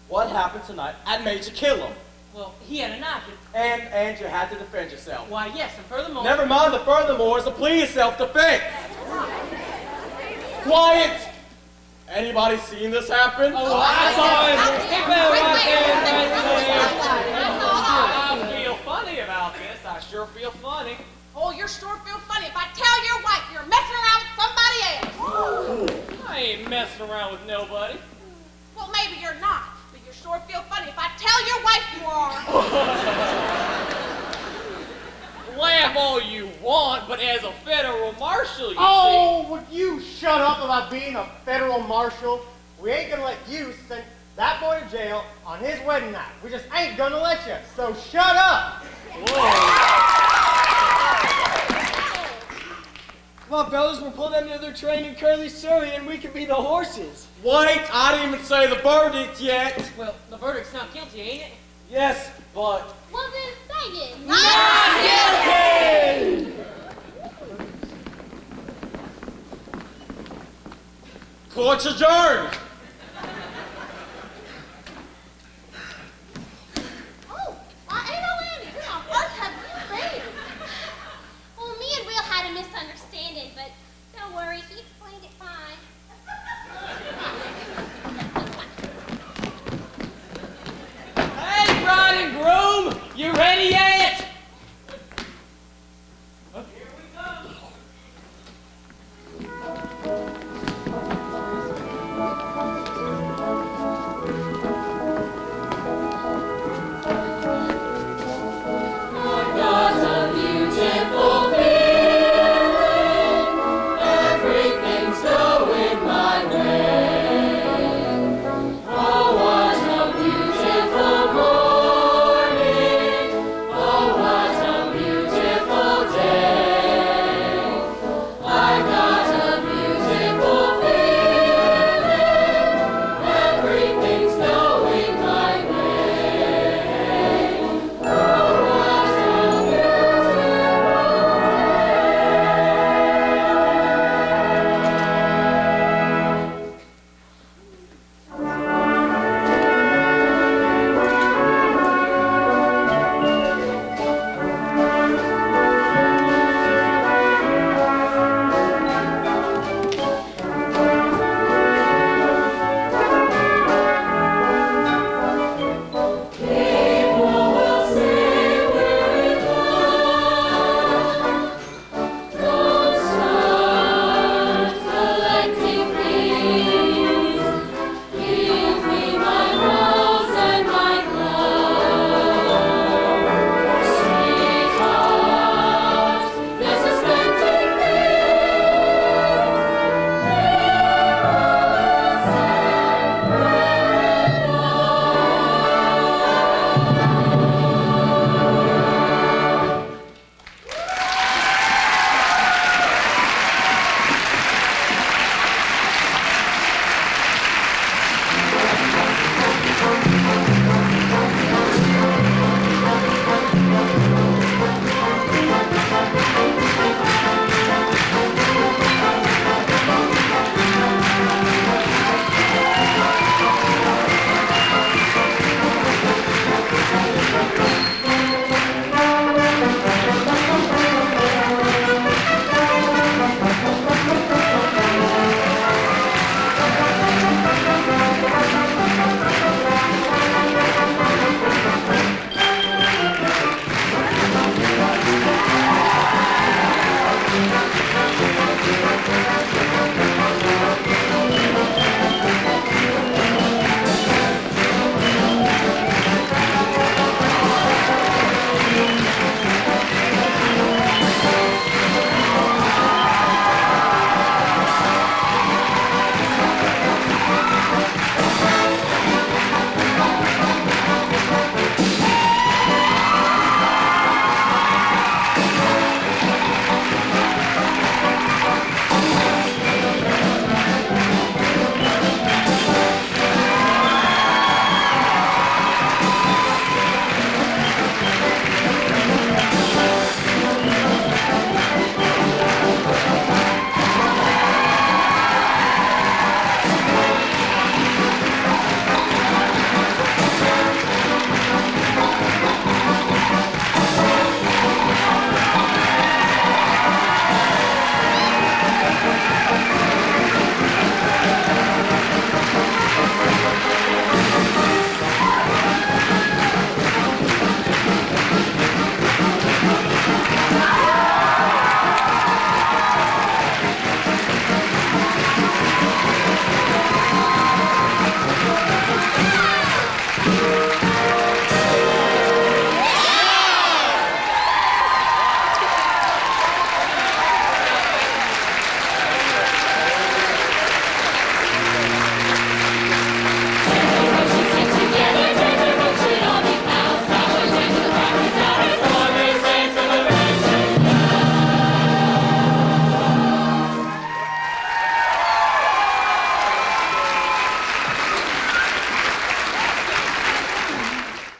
What happened tonight that made you kill him? Well, he had a knife, and... And you had to defend yourself. Why, yes, and furthermore... Never mind the furthermore, it's a plea of self-defense. Quiet! Anybody seen this happen? Oh, I saw it. I feel funny about this. I sure feel funny. Oh, you sure feel funny if I tell your wife you're messing around with somebody else. I ain't messing around with nobody. Well, maybe you're not, but you sure feel funny if I tell your wife you are. Laugh all you want, but as a federal marshal, you Oh, would you shut up about being a federal marshal? We ain't gonna let you send that boy to jail on his wedding night. We just ain't gonna let you, so shut up! Come on, fellas, we'll pull them to their train in Curly, Surrey, and we can be the horses. Wait, I didn't even say the verdict yet. Well, the verdict's not guilty, ain't it? Yes, but... Well, then say it. Not guilty! Court's adjourned. Oh, ain't no Andy. Where on earth have you been? Well, me and Will had a misunderstanding, but don't worry, he explained it fine.